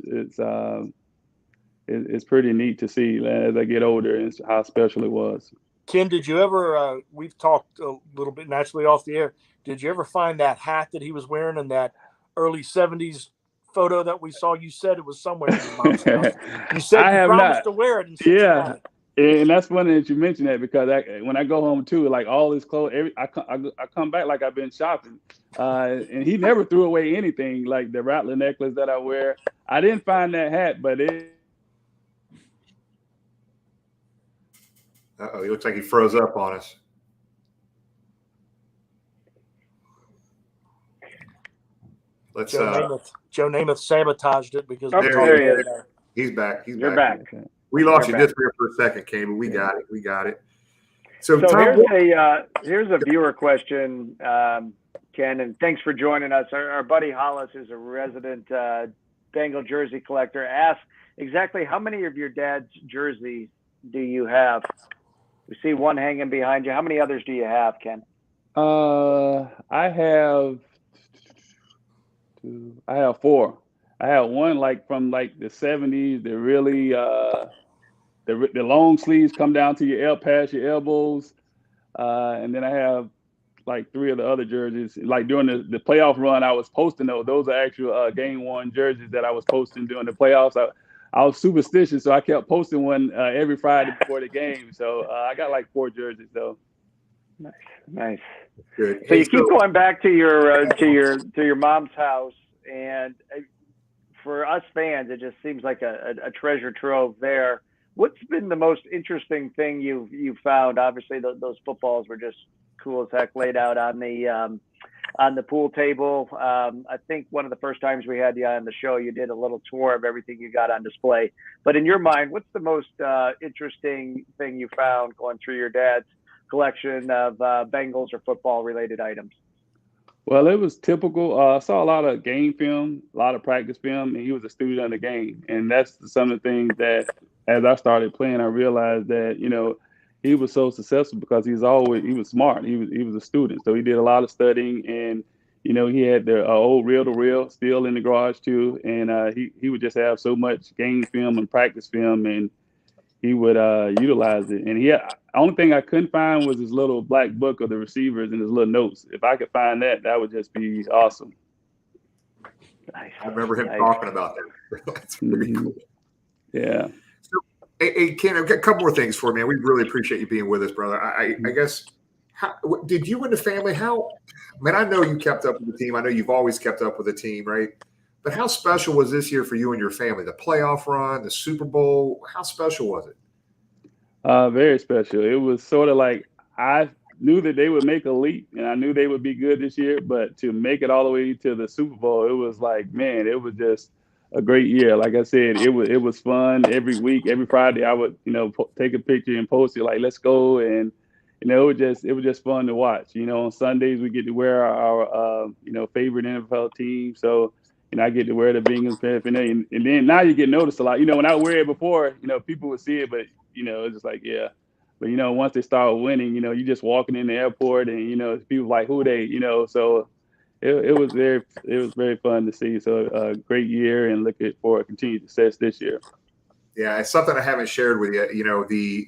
it's pretty neat to see as I get older and how special it was. Ken, did you ever, we've talked a little bit naturally off the air, did you ever find that hat that he was wearing in that early 70s photo that we saw? You said it was somewhere in your mom's house. You said you promised to wear it in Cincinnati. And that's funny that you mentioned that, because when I go home too, like all his clothes, I come back like I've been shopping. And he never threw away anything, like the Rattler necklace that I wear. I didn't find that hat, but it. Uh-oh, he looks like he froze up on us. Let's. Joe Namath sabotaged it because there he is. He's back. You're back. We lost you just for a second, Kane, but we got it. We got it. So Tom, here's a viewer question, Ken, and thanks for joining us. Our buddy Hollis is a resident Bengal jersey collector. Asked exactly how many of your dad's jerseys do you have? We see one hanging behind you. How many others do you have, Ken? I have 4. I have one like from like the 70s. They're really the long sleeves come down to your past your elbows, and then I have like 3 of the other jerseys. Like during the playoff run, I was posting those. Those are actual game worn jerseys that I was posting during the playoffs. I was superstitious, so I kept posting one every Friday before the game. So I got like 4 jerseys though. Nice. Good. So you keep going back to your mom's house, and for us fans, it just seems like a treasure trove there. What's been the most interesting thing you've found? Obviously, those footballs were just cool as heck, laid out on the pool table. I think one of the first times we had you on the show, you did a little tour of everything you got on display. But in your mind, what's the most interesting thing you found going through your dad's collection of Bengals or football-related items? Well, it was typical. I saw a lot of game film, a lot of practice film, and he was a student of the game. And that's some of the things that, as I started playing, I realized that, he was so successful because he was smart. He was a student. So he did a lot of studying, and, he had the old reel-to-reel still in the garage too. And he would just have so much game film and practice film, and he would utilize it. And the only thing I couldn't find was his little black book of the receivers and his little notes. If I could find that, that would just be awesome. Nice. I remember him talking about that. That's pretty cool. Yeah. So, hey, Ken, I've got a couple more things for you, man. We really appreciate you being with us, brother. I guess, did you and the family, I know you kept up with the team. I know you've always kept up with the team, right? But how special was this year for you and your family? The playoff run, the Super Bowl, how special was it? Very special. It was sort of like I knew that they would make a leap, and I knew they would be good this year. But to make it all the way to the Super Bowl, it was like, man, it was just a great year. Like I said, it was fun. Every week, every Friday, I would take a picture and post it like, let's go. And it was just fun to watch. On Sundays we get to wear our favorite NFL team. So. I get to wear the Bengals paraphernalia, and then now you get noticed a lot. When I wear it before, people would see it, but it's just like, yeah. But once they start winning, you just walking in the airport, and people like, who they, So it was very fun to see. So a great year, and looking for continued success this year. Yeah, it's something I haven't shared with you.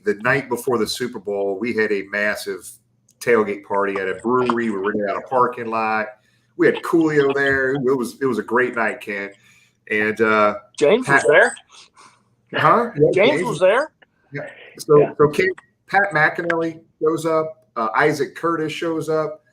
The night before the Super Bowl, we had a massive tailgate party at a brewery. We were renting out a parking lot. We had Coolio there. It was a great night, Ken. And James was there. Huh? Yeah, James was there. Yeah. So Ken, Pat McAnally shows up. Isaac Curtis shows up.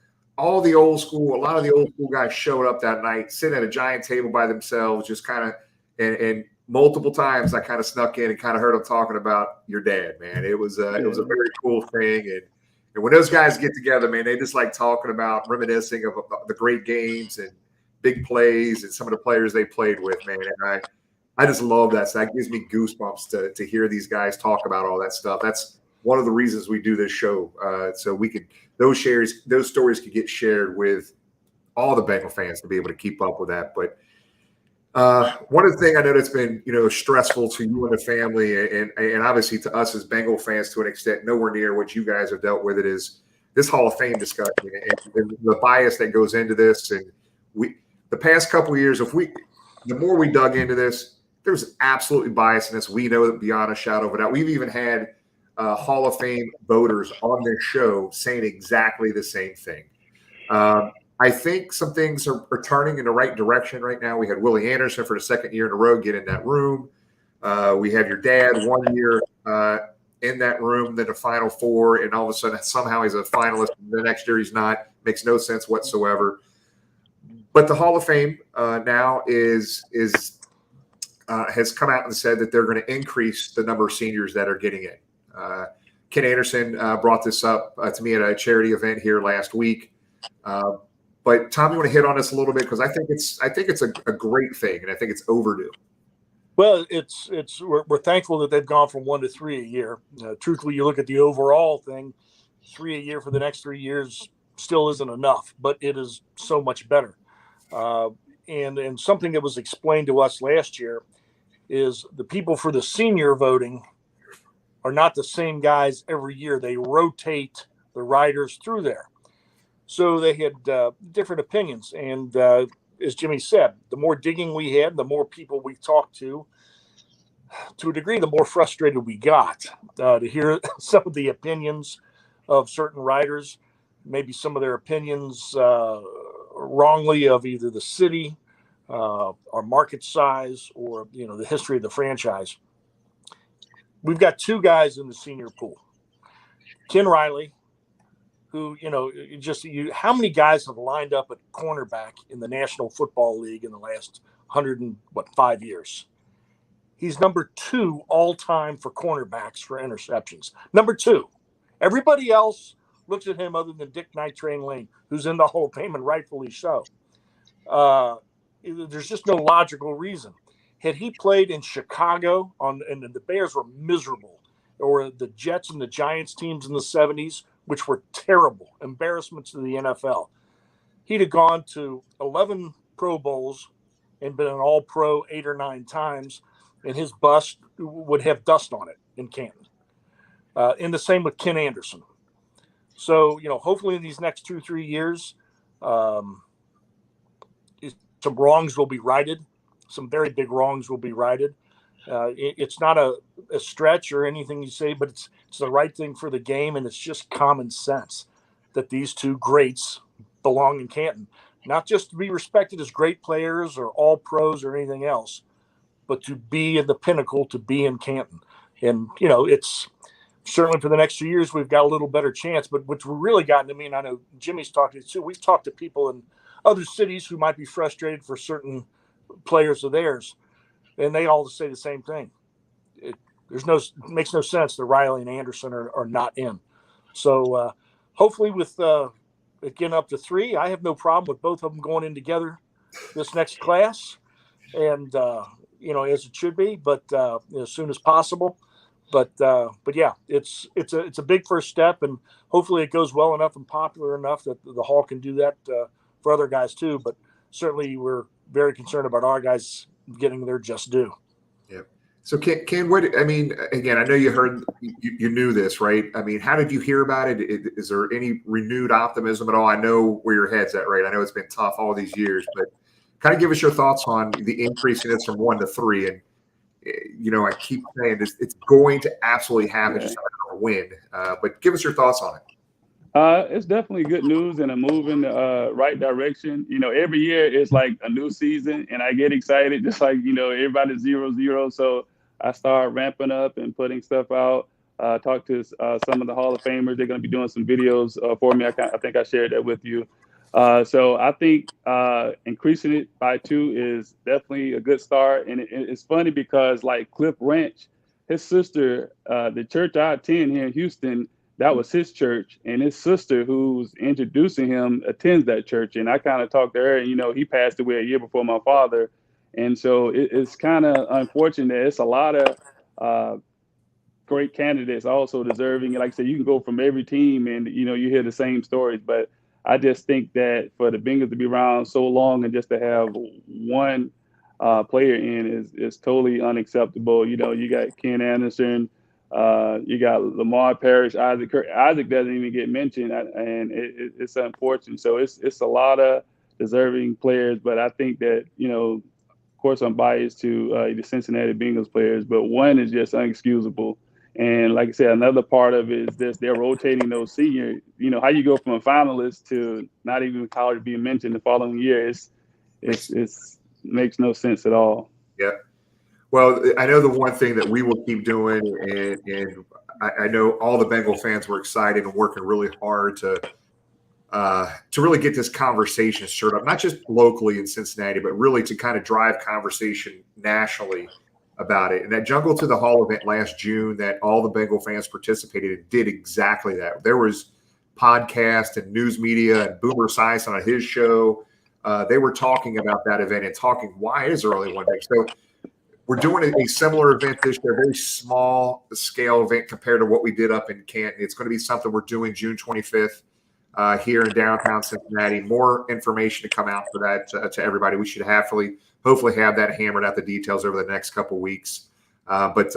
a lot of the old school guys showed up that night, sitting at a giant table by themselves, just kind of, and multiple times I kind of snuck in and kind of heard them talking about your dad, man. It was a very cool thing. And when those guys get together, man, they just like talking about reminiscing of the great games and big plays and some of the players they played with, man. And I just love that. So that gives me goosebumps to hear these guys talk about all that stuff. That's one of the reasons we do this show. So we could, those stories could get shared with all the Bengal fans to be able to keep up with that. But one of the things I know that's been, stressful to you and the family and obviously to us as Bengal fans to an extent, nowhere near what you guys have dealt with, it is this Hall of Fame discussion and the bias that goes into this. And the past couple of years, the more we dug into this, there's absolutely bias in this. We know that beyond a shadow of a doubt. We've even had Hall of Fame voters on their show saying exactly the same thing. I think some things are turning in the right direction right now. We had Willie Anderson for the second year in a row get in that room. We have your dad 1 year in that room, then the Final Four, and all of a sudden somehow he's a finalist. The next year he's not. Makes no sense whatsoever. But the Hall of Fame now has come out and said that they're going to increase the number of seniors that are getting in. Ken Anderson brought this up to me at a charity event here last week. But Tom, you want to hit on this a little bit because I think it's a great thing, and I think it's overdue. Well, we're thankful that they've gone from 1 to 3 a year. Truthfully, you look at the overall thing, 3 a year for the next 3 years still isn't enough, but it is so much better. And something that was explained to us last year is the people for the senior voting are not the same guys every year. They rotate the riders through there. So they had different opinions. And as Jimmy said, the more digging we had, the more people we talked to a degree, the more frustrated we got to hear some of the opinions of certain riders, maybe some of their opinions wrongly of either the city, our market size, or the history of the franchise. We've got two guys in the senior pool. Ken Riley, who how many guys have lined up at cornerback in the National Football League in the last 105 years? He's number 2 all time for cornerbacks for interceptions. Number 2. Everybody else looks at him other than Dick Night Train Lane, who's in the Hall of Fame and rightfully so. There's just no logical reason. Had he played in Chicago and the Bears were miserable, or the Jets and the Giants teams in the 70s, which were terrible, embarrassments to the NFL, he'd have gone to 11 Pro Bowls and been an All-Pro 8 or 9 times, and his bust would have dust on it in Canton. And the same with Ken Anderson. So, hopefully in these next 2-3 years, some wrongs will be righted. Some very big wrongs will be righted. It's not a stretch or anything you say, but it's the right thing for the game, and it's just common sense that these two greats belong in Canton. Not just to be respected as great players or all pros or anything else, but to be in the pinnacle, to be in Canton. And, it's certainly for the next 2 years, we've got a little better chance. But what's really gotten to me, and I know Jimmy's talked to too, we've talked to people in other cities who might be frustrated for certain players of theirs, and they all say the same thing. It makes no sense that Riley and Anderson are not in. So hopefully with again up to 3, I have no problem with both of them going in together this next class, and as it should be, but as soon as possible. But yeah, it's a big first step, and hopefully it goes well enough and popular enough that the Hall can do that for other guys too. But certainly we're very concerned about our guys getting their just due. Yeah. So Ken, again, I know you knew this, right? I mean, how did you hear about it? Is there any renewed optimism at all? I know where your head's at, right? I know it's been tough all these years, but kind of give us your thoughts on the increase in it from 1 to 3. And, I keep saying this, it's going to absolutely happen, just not going to win. But give us your thoughts on it. It's definitely good news and a move in the right direction. Every year it's like a new season, and I get excited, just like, everybody's 0-0. So I start ramping up and putting stuff out. Talk to some of the Hall of Famers. They're going to be doing some videos for me. I think I shared that with you. So I think increasing it by 2 is definitely a good start. And it's funny because like Cliff Ranch, his sister, the church I attend here in Houston, that was his church, and his sister who's introducing him attends that church. And I kind of talked to her, and, he passed away a year before my father. And so it's kind of unfortunate. It's a lot of great candidates also deserving. Like I said, you can go from every team and, you hear the same stories. But I just think that for the Bengals to be around so long and just to have one player in is totally unacceptable. You got Ken Anderson, you got Lamar Parrish, Isaac Kirk. Isaac doesn't even get mentioned, and it's unfortunate. So it's a lot of deserving players, but I think that, of course, I'm biased to the Cincinnati Bengals players, but one is just unexcusable. And like I said, another part of it is this: they're rotating those seniors. How you go from a finalist to not even college being mentioned the following year, it's makes no sense at all. Yeah. Well, I know the one thing that we will keep doing, and I know all the Bengal fans were excited and working really hard to really get this conversation stirred up, not just locally in Cincinnati, but really to kind of drive conversation nationally about it. And that Jungle to the Hall event last June that all the Bengal fans participated in did exactly that. There was podcast and news media and Boomer Esiason on his show. They were talking about that event and talking why is there only one day. So we're doing a similar event this year, a very small scale event compared to what we did up in Canton. It's going to be something we're doing June 25th here in downtown Cincinnati. More information to come out for that to everybody. We should hopefully have that hammered out, the details over the next couple weeks. But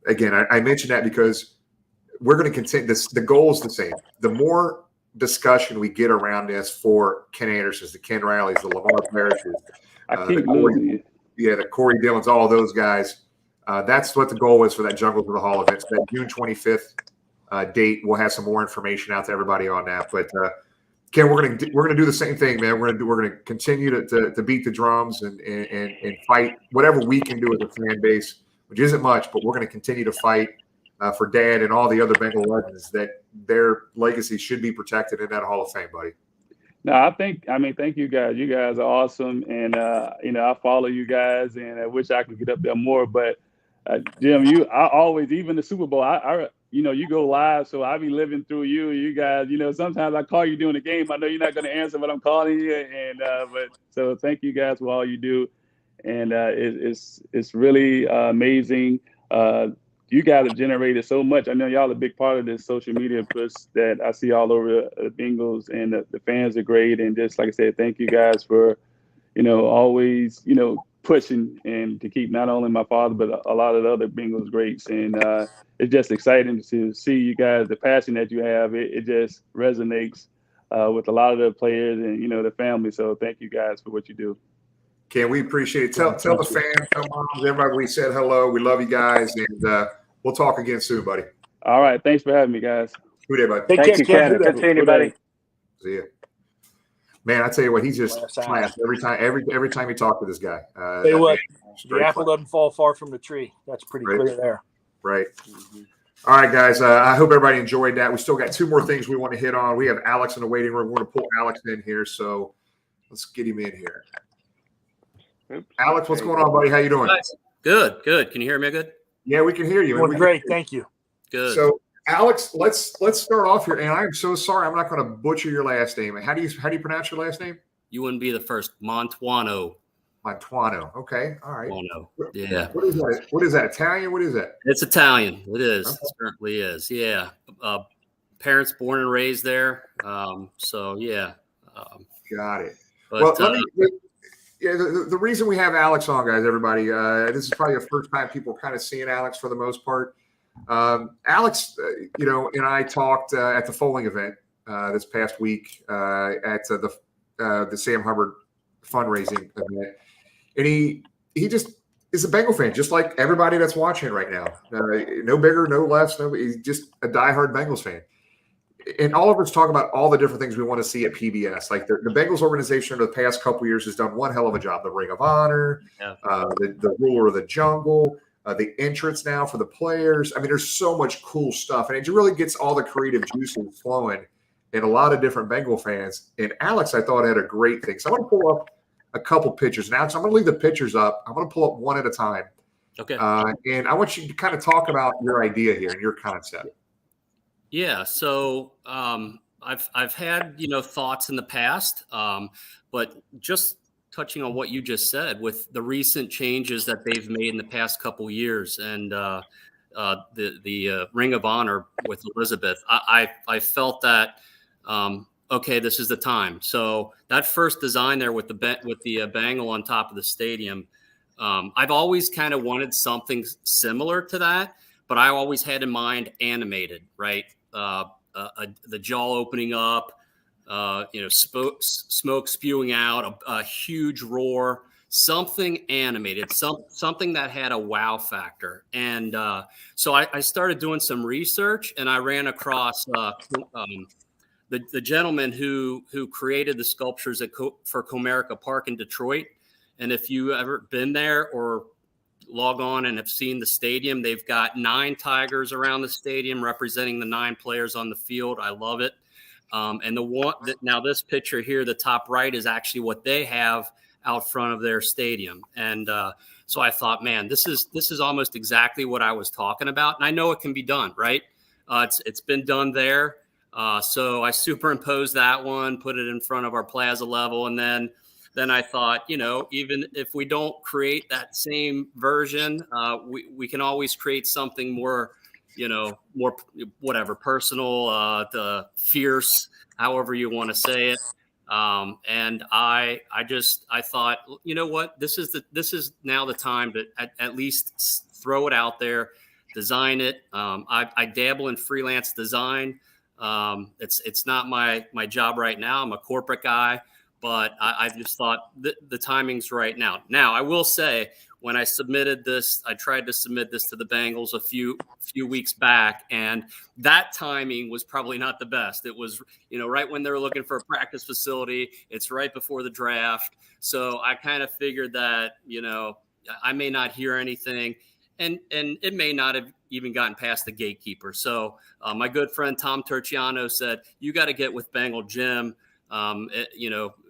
again, I mentioned that because we're going to continue this. The goal is the same. The more discussion we get around this for Ken Andersons, the Ken Rileys, the Lamar Parishes, the Corey Dillons, all those guys. That's what the goal is for that Jungle to the Hall event. So that June 25th date, we'll have some more information out to everybody on that. But Ken, we're gonna do the same thing, man. We're gonna continue to beat the drums and fight whatever we can do as a fan base, which isn't much, but we're gonna continue to fight for Dad and all the other Bengal legends that their legacy should be protected in that Hall of Fame, buddy. No, thank you guys. You guys are awesome, and I follow you guys, and I wish I could get up there more. But Jim, I always, even the Super Bowl, you go live, so I be living through you guys. Sometimes I call you during the game. I know you're not going to answer, but I'm calling you, and but so thank you guys for all you do, and it's really amazing. You guys have generated so much. I know y'all are a big part of this social media push that I see all over the Bengals, and the fans are great. And just like I said, thank you guys for, always, pushing and to keep not only my father, but a lot of the other Bengals greats. And it's just exciting to see you guys, the passion that you have. It just resonates with a lot of the players and, the family. So thank you guys for what you do. Ken, we appreciate it. Tell the fans, tell moms, everybody we said hello. We love you guys, and we'll talk again soon, buddy. All right. Thanks for having me, guys. Good day, buddy. Thank you, Ken. Good seeing you, buddy. See ya. Man, I tell you what, he's just class every time you talk to this guy. Tell you what, the apple doesn't fall far from the tree. That's pretty clear there. Right. All right, guys. I hope everybody enjoyed that. We still got 2 more things we want to hit on. We have Alex in the waiting room. We're going to pull Alex in here, so let's get him in here. Oops. Alex, what's going on, buddy? How you doing? Good. Can you hear me good? Yeah, we can hear you. Great. Thank you. Good. So, Alex, let's start off here. And I'm so sorry. I'm not going to butcher your last name. How do you pronounce your last name? You wouldn't be the first. Montuano. Okay. All right. Montuano. Yeah. What is that? What is that? Italian? What is that? It's Italian. It is. Okay. It certainly is. Yeah. Parents born and raised there. So yeah. Got it. But, well, the reason we have Alex on, guys, everybody, this is probably the first time people are kind of seeing Alex for the most part. Alex, and I talked at the Foaling event this past week at the Sam Hubbard fundraising event, and he just is a Bengal fan, just like everybody that's watching right now. No bigger, no less. He's just a diehard Bengals fan. And all of us talk about all the different things we want to see at PBS. Like the Bengals organization over the past couple of years has done one hell of a job. The Ring of Honor, the Ruler of the Jungle, the entrance now for the players. I mean, there's so much cool stuff. And it really gets all the creative juices flowing and a lot of different Bengal fans. And Alex, I thought, had a great thing. So I'm going to pull up a couple pictures now. So I'm going to leave the pictures up. I'm going to pull up one at a time. Okay. And I want you to kind of talk about your idea here and your concept. Yeah. So I've had, thoughts in the past, but just touching on what you just said with the recent changes that they've made in the past couple years and the Ring of Honor with Elizabeth, I felt that, okay, this is the time. So that first design there with the Bengal on top of the stadium, I've always kind of wanted something similar to that, but I always had in mind animated, right? The jaw opening up, smoke spewing out, a huge roar, something animated, something that had a wow factor. And so I started doing some research, and I ran across the gentleman who created the sculptures for Comerica Park in Detroit. And if you ever been there or log on and have seen the stadium, they've got 9 tigers around the stadium representing the 9 players on the field. I love it. And now this picture here, the top right, is actually what they have out front of their stadium. And so I thought, man, this is almost exactly what I was talking about. And I know it can be done, right? It's been done there. So I superimposed that one, put it in front of our plaza level, and then I thought, even if we don't create that same version, we can always create something more, more whatever, personal, the fierce, however you want to say it. And I thought, you know what, this is now the time to at least throw it out there, design it. I dabble in freelance design. It's not my job right now. I'm a corporate guy. But I just thought the timing's right now. Now, I will say, when I submitted this, I tried to submit this to the Bengals a few weeks back, and that timing was probably not the best. It was, right when they were looking for a practice facility. It's right before the draft. So I kind of figured that, I may not hear anything, and it may not have even gotten past the gatekeeper. So my good friend Tom Turciano said, you got to get with Bengal Jim.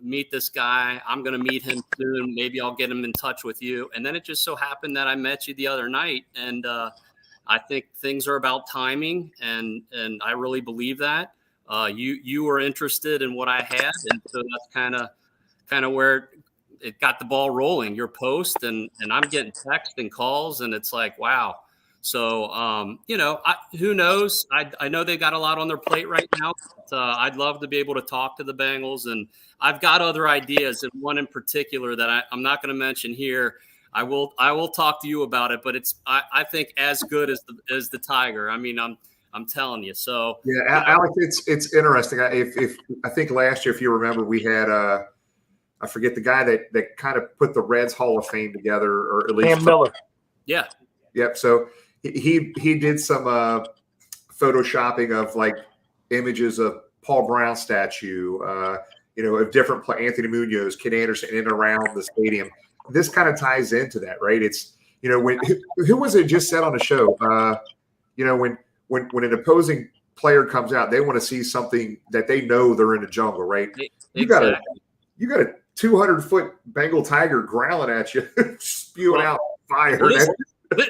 Meet this guy. I'm going to meet him soon. Maybe I'll get him in touch with you. And then it just so happened that I met you the other night. And I think things are about timing. And I really believe that. You were interested in what I had. And so that's kind of where it got the ball rolling, your post. And I'm getting texts and calls. And it's like, wow. So, who knows? I know they got a lot on their plate right now. But, I'd love to be able to talk to the Bengals, and I've got other ideas, and one in particular that I'm not going to mention here. I will talk to you about it, but it's I think as good as the Tiger. I mean, I'm telling you. So yeah, Alex, it's interesting. If I think last year, if you remember, we had I forget the guy that kind of put the Reds Hall of Fame together, or at least Cam Miller. Yeah. Yep. So he did some photoshopping of like images of Paul Brown statue, of different Anthony Munoz, Ken Anderson in and around the stadium. This kind of ties into that, right? It's when who was it just said on the show? When an opposing player comes out, they want to see something that they know they're in the jungle, right? You got a 200-foot Bengal tiger growling at you, spewing out fire.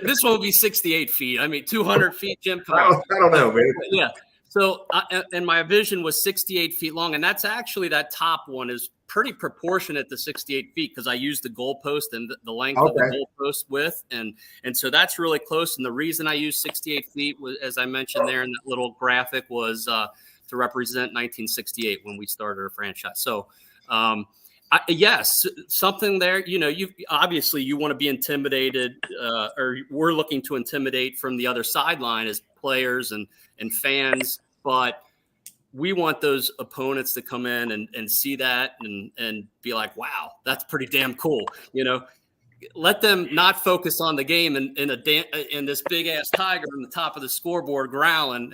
This one will be 68 feet. I mean, 200 feet, Jim. Come on. I don't know, man. Yeah. So, and my vision was 68 feet long, and that's actually, that top one is pretty proportionate to 68 feet because I used the goalpost and the length of the goalpost width, and so that's really close. And the reason I used 68 feet was, as I mentioned there in that little graphic, was to represent 1968 when we started our franchise. So, yes, something there. You obviously you want to be intimidated, or we're looking to intimidate from the other sideline as players and fans, but we want those opponents to come in and see that and be like, wow, that's pretty damn cool. Let them not focus on the game in this big ass tiger on the top of the scoreboard growling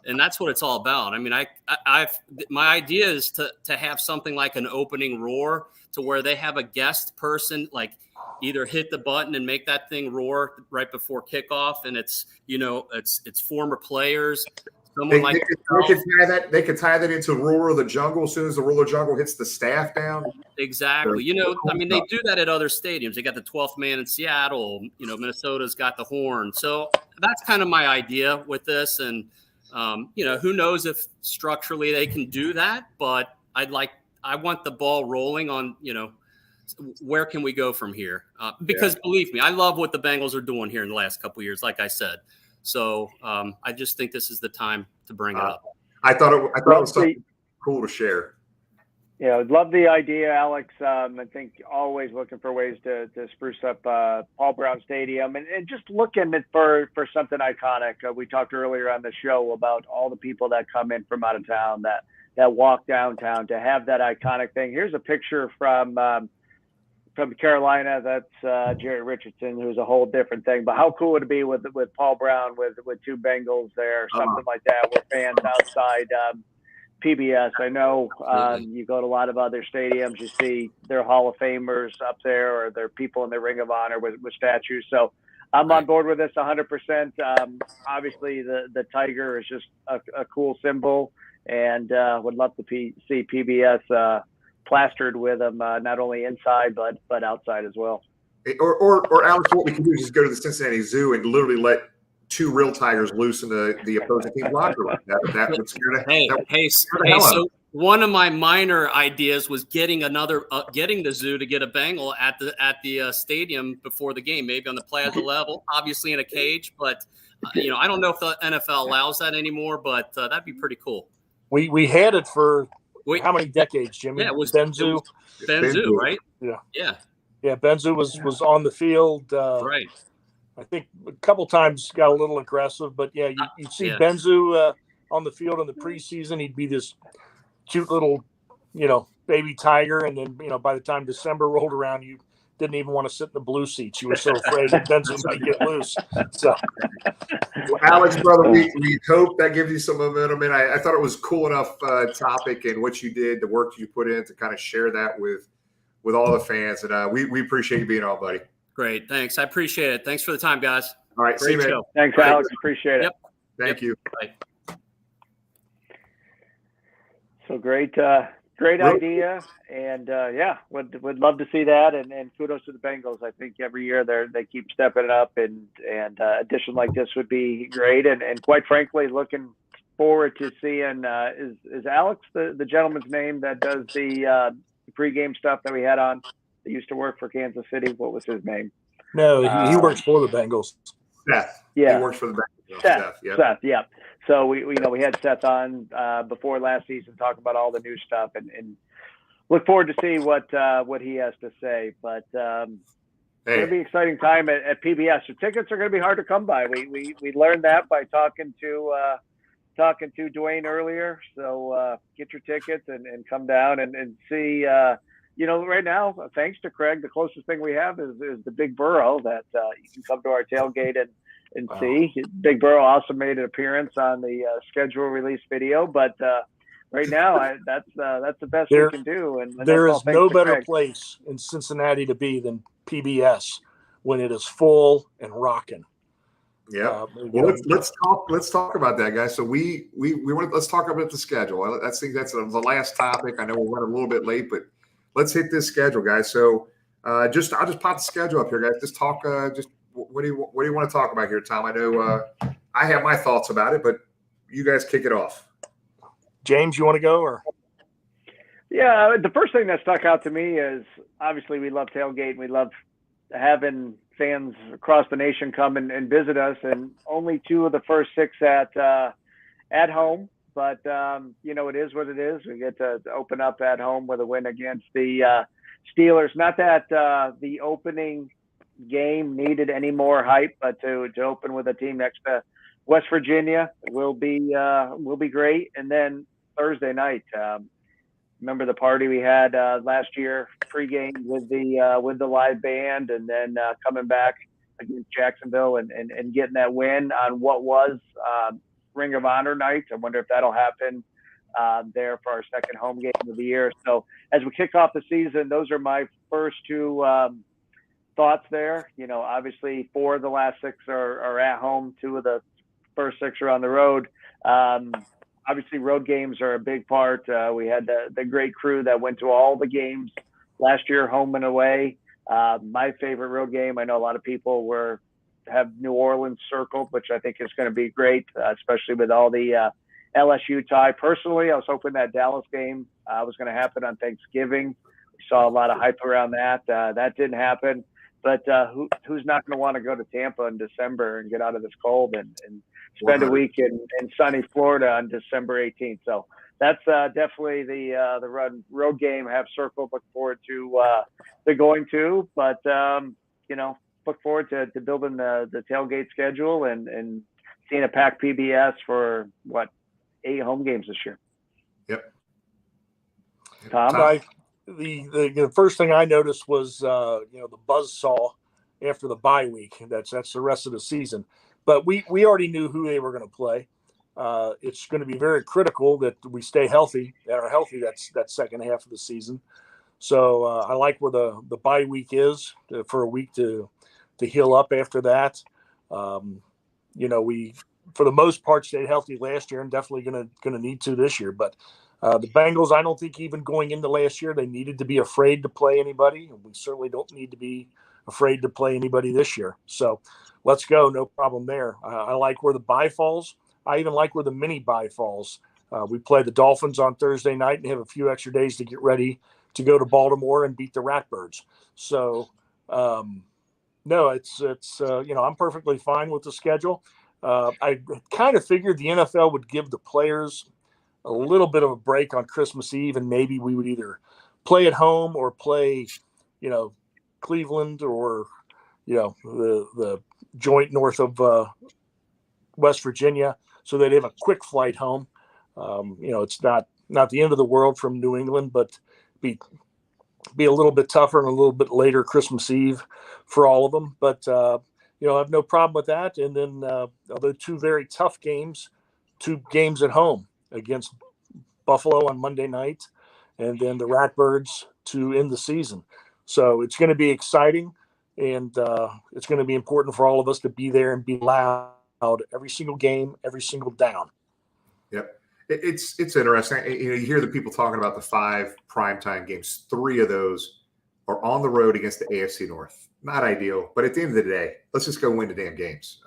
and that's what it's all about. I mean, my idea is to have something like an opening roar to where they have a guest person, like either hit the button and make that thing roar right before kickoff. And it's former players, someone like they could tie that into ruler of the jungle as soon as the ruler jungle hits the staff down. Exactly. I mean, they do that at other stadiums. They got the 12th man in Seattle. Minnesota's got the horn. So that's kind of my idea with this. And who knows if structurally they can do that? But I want the ball rolling on. Where can we go from here? Because believe me, I love what the Bengals are doing here in the last couple of years. Like I said. So I just think this is the time to bring it up. I thought it was something cool to share. Yeah, love the idea, Alex. I think always looking for ways to spruce up Paul Brown Stadium and just looking for something iconic. We talked earlier on the show about all the people that come in from out of town that walk downtown to have that iconic thing. Here's a picture from Carolina. That's Jerry Richardson, who's a whole different thing. But how cool would it be with Paul Brown with two Bengals there, something like that, with fans outside PBS? I know you go to a lot of other stadiums, you see their Hall of Famers up there or their people in the Ring of Honor with statues. So I'm on board with this 100%. Obviously, the tiger is just a cool symbol, and would love to see PBS plastered with them, not only inside but outside as well. Or Alex, what we can do is just go to the Cincinnati Zoo and literally let two real tigers loose in the opposing team's locker room. That would scare the So one of my minor ideas was getting the zoo to get a Bengal at the stadium before the game, maybe on the plaza level, obviously in a cage. But I don't know if the NFL allows that anymore, but that'd be pretty cool. We had it for how many decades, Jimmy? Yeah, it was Benzu. Benzu, right? Yeah. Benzu was on the field. Right. I think a couple times got a little aggressive, but you see Benzu on the field in the preseason. He'd be this cute little, baby tiger, and then by the time December rolled around, you didn't even want to sit in the blue seats. You were so afraid that Benzo might get loose. So, well, Alex, brother, we hope that gives you some momentum. And I thought it was cool enough topic and what you did, the work you put in to kind of share that with all the fans. And we appreciate you being on, buddy. Great. Thanks. I appreciate it. Thanks for the time, guys. All right. Great See you, man. show. Thanks, Alex. Appreciate it. Yep. Thank you. Bye. So great idea, and would love to see that, and kudos to the Bengals. I think every year they keep stepping it up, and addition like this would be great, and quite frankly, looking forward to seeing is Alex the gentleman's name that does the pregame stuff that we had on, that used to work for Kansas City. What was his name? No, he works for the Bengals. Seth. Yeah, he works for the Bengals. Seth. Yeah. So we had Seth on before last season, talking about all the new stuff, and look forward to see what he has to say. But it's going to be an exciting time at PBS. The tickets are going to be hard to come by. We learned that by talking to Duane earlier. So get your tickets and come down and see. Right now, thanks to Craig, the closest thing we have is the Big Burrow that you can come to our tailgate and see. Big Burrow also made an appearance on the schedule release video, but right now that's the best we can do. And there is no better place in Cincinnati to be than PBS when it is full and rocking. Yeah. Well, let's talk about that, guys. So we let's talk about the schedule. I think that's the last topic. I know we're running a little bit late, but let's hit this schedule, guys. So I'll just pop the schedule up here, guys. Just talk. What do you want to talk about here, Tom? I know I have my thoughts about it, but you guys kick it off. James, you want to go or? Yeah, the first thing that stuck out to me is obviously we love tailgate and we love having fans across the nation come and visit us, and only 2 of the first 6 at home. But it is what it is. We get to open up at home with a win against the Steelers. Not that the opening game needed any more hype, but to open with a team next to West Virginia will be great. And then Thursday night, remember the party we had last year pregame with the live band, and then coming back against Jacksonville and getting that win on what was Ring of Honor night. I wonder if that'll happen there for our second home game of the year. So as we kick off the season, those are my first 2 thoughts there. Obviously 4 of the last 6 are at home. 2 of the first 6 are on the road. Obviously, road games are a big part. We had the great crew that went to all the games last year, home and away. My favorite road game, I know a lot of people have New Orleans circled, which I think is going to be great, especially with all the LSU tie. Personally, I was hoping that Dallas game was going to happen on Thanksgiving. We saw a lot of hype around that. That didn't happen. But who's not going to want to go to Tampa in December and get out of this cold and spend a week in sunny Florida on December 18th? So that's definitely the road game I have circled. Look forward to going to, but look forward to building the tailgate schedule and seeing a packed PBS for 8 home games this year. Yep. Tom? The first thing I noticed was the buzzsaw after the bye week. That's the rest of the season. But we already knew who they were going to play. It's going to be very critical that we stay healthy and are healthy that second half of the season. So I like where the bye week is for a week to heal up after that. We for the most part stayed healthy last year and definitely going to need to this year. But the Bengals, I don't think even going into last year they needed to be afraid to play anybody, and we certainly don't need to be afraid to play anybody this year. So let's go, no problem there. I like where the bye falls. I even like where the mini bye falls. We play the Dolphins on Thursday night and have a few extra days to get ready to go to Baltimore and beat the Ratbirds. So no, it's I'm perfectly fine with the schedule. I kind of figured the NFL would give the players a little bit of a break on Christmas Eve, and maybe we would either play at home or play, Cleveland or, the joint north of West Virginia, so they'd have a quick flight home. It's not the end of the world from New England, but be a little bit tougher and a little bit later Christmas Eve for all of them. But, I have no problem with that. And then the 2 very tough games, 2 games at home against Buffalo on Monday night, and then the Ratbirds to end the season. So it's going to be exciting, and it's going to be important for all of us to be there and be loud every single game, every single down. Yep. It's interesting. You hear the people talking about the 5 primetime games. 3 of those are on the road against the AFC North. Not ideal, but at the end of the day, let's just go win the damn games.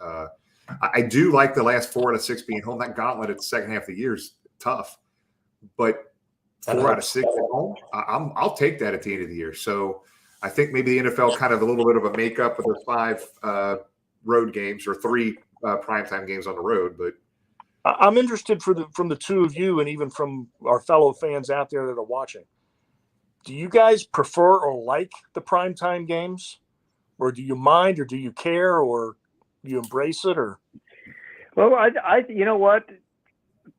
I do like the last 4 out of 6 being home. That gauntlet at the second half of the year is tough, but 4 out of 6 at home, I'll take that at the end of the year. So I think maybe the NFL kind of a little bit of a makeup with those 5 road games or 3 primetime games on the road. But I'm interested from the 2 of you and even from our fellow fans out there that are watching. Do you guys prefer or like the primetime games, or do you mind, or do you care, or you embrace it? Or well, I you know what?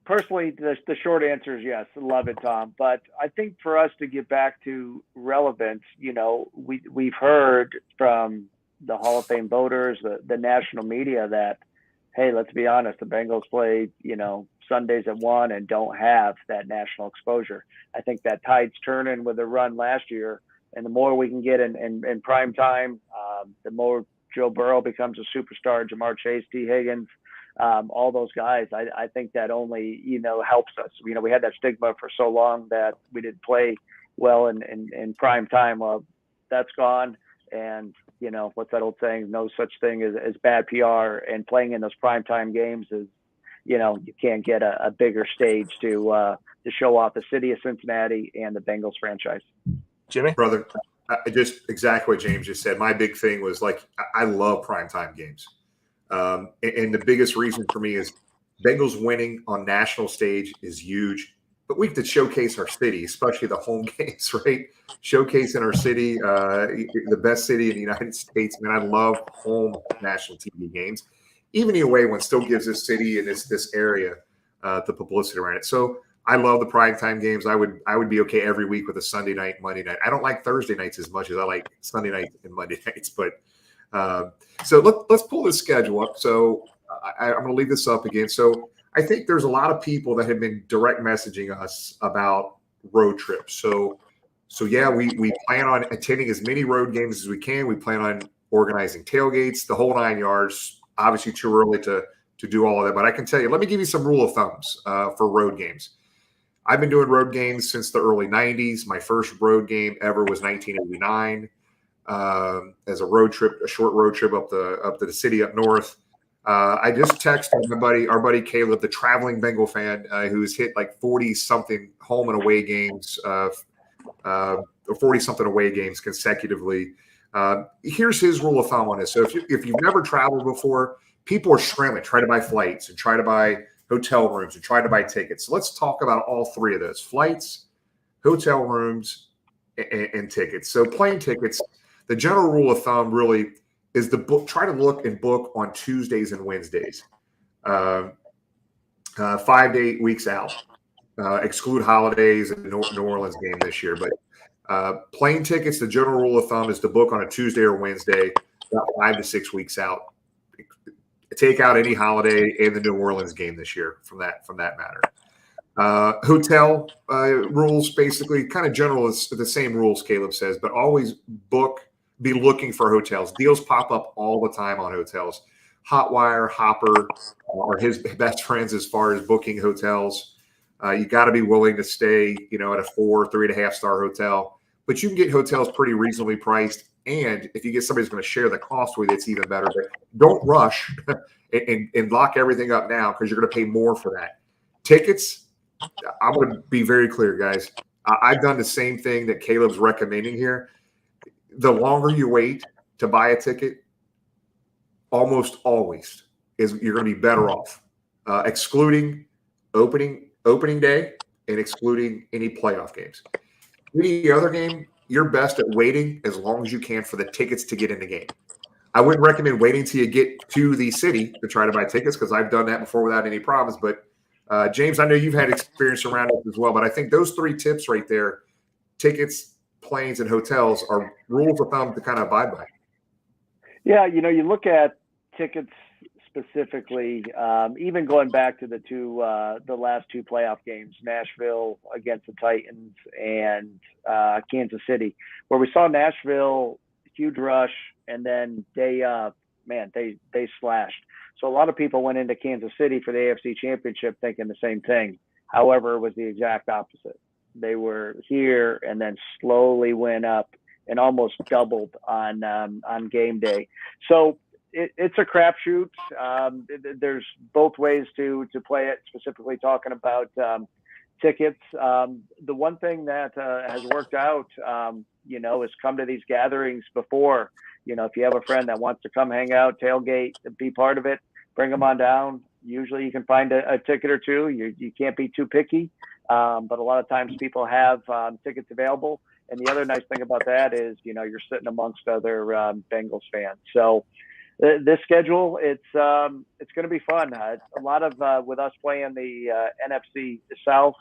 Personally, the short answer is yes. I love it, Tom. But I think for us to get back to relevance, we've heard from the Hall of Fame voters, the national media that, hey, let's be honest, the Bengals play, Sundays at 1 and don't have that national exposure. I think that tide's turning with the run last year, and the more we can get in prime time, the more Joe Burrow becomes a superstar, Jamar Chase, T. Higgins, all those guys. I think that only, helps us. We had that stigma for so long that we didn't play well in prime time. Well, that's gone. And, what's that old saying? No such thing as bad PR, and playing in those primetime games is, you can't get a bigger stage to show off the city of Cincinnati and the Bengals franchise. Jimmy? Brother, just exactly what James just said. My big thing was I love primetime games. And the biggest reason for me is Bengals winning on national stage is huge. But we have to showcase our city, especially the home games, right? Showcasing our city, the best city in the United States. I love home national TV games. Even the away one still gives this city and this area the publicity around it. So I love the primetime games. I would be okay every week with a Sunday night, Monday night. I don't like Thursday nights as much as I like Sunday nights and Monday nights. But so let's pull this schedule up. So I'm going to leave this up again. So I think there's a lot of people that have been direct messaging us about road trips. So yeah, we plan on attending as many road games as we can. We plan on organizing tailgates, the whole 9 yards. Obviously too early to to do all of that. But I can tell you, let me give you some rule of thumbs for road games. I've been doing road games since the early 90s. My first road game ever was 1989 as a road trip, a short road trip up to the city up north. I just texted our buddy Caleb, the traveling Bengal fan, who's hit like 40-something home and away games, or 40-something away games consecutively. Here's his rule of thumb on this. So if you've never traveled before, people are scrambling, try to buy flights and try to buy hotel rooms and try to buy tickets. So let's talk about all three of those: flights, hotel rooms, and tickets. So plane tickets, the general rule of thumb really is try to look and book on Tuesdays and Wednesdays, 5 to 8 weeks out. Exclude holidays and New Orleans game this year. But plane tickets, the general rule of thumb is to book on a Tuesday or Wednesday, about 5 to 6 weeks out. Take out any holiday and the New Orleans game this year from that matter. Hotel rules, basically kind of general, is the same rules Caleb says, but always be looking for hotels. Deals pop up all the time on hotels. Hotwire, Hopper are his best friends as far as booking hotels. You got to be willing to stay, at a 3.5 star hotel, but you can get hotels pretty reasonably priced. And if you get somebody who's going to share the cost with you, it's even better. But don't rush and lock everything up now, because you're going to pay more for that. Tickets, I'm going to be very clear, guys. I've done the same thing that Caleb's recommending here. The longer you wait to buy a ticket, almost always you're going to be better off, excluding opening day and excluding any playoff games. Any other game, you're best at waiting as long as you can for the tickets to get in the game. I wouldn't recommend waiting till you get to the city to try to buy tickets, because I've done that before without any problems. But James, I know you've had experience around it as well, but I think those 3 tips right there, tickets, planes, and hotels, are rules of thumb to kind of abide by. Yeah, you look at tickets specifically, even going back to the last 2 playoff games, Nashville against the Titans and Kansas City, where we saw Nashville, huge rush, and then they slashed. So a lot of people went into Kansas City for the AFC Championship thinking the same thing. However, it was the exact opposite. They were here and then slowly went up and almost doubled on game day. So it's a crapshoot. There's both ways to play it, specifically talking about tickets. The one thing that has worked out, is come to these gatherings before. If you have a friend that wants to come hang out, tailgate, be part of it, bring them on down. Usually you can find a ticket or two. You can't be too picky, but a lot of times people have tickets available. And the other nice thing about that is, you're sitting amongst other Bengals fans. So this schedule, it's going to be fun. A lot of with us playing the NFC South,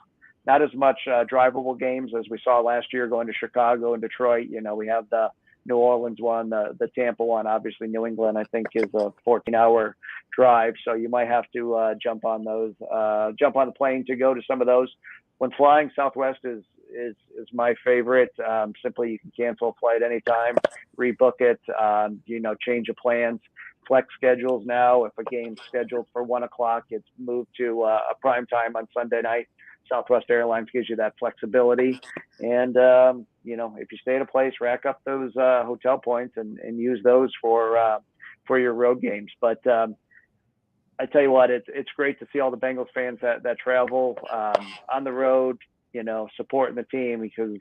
not as much drivable games as we saw last year going to Chicago and Detroit. We have the New Orleans one, the Tampa one. Obviously, New England, I think, is a 14-hour drive, so you might have to jump on the plane to go to some of those. When flying, Southwest is my favorite. Simply, you can cancel a flight anytime, rebook it, change of plans, flex schedules now. If a game's scheduled for 1 o'clock, it's moved to a prime time on Sunday night. Southwest Airlines gives you that flexibility. And, if you stay at a place, rack up those hotel points and use those for your road games. But I tell you what, it's great to see all the Bengals fans that travel on the road, supporting the team, because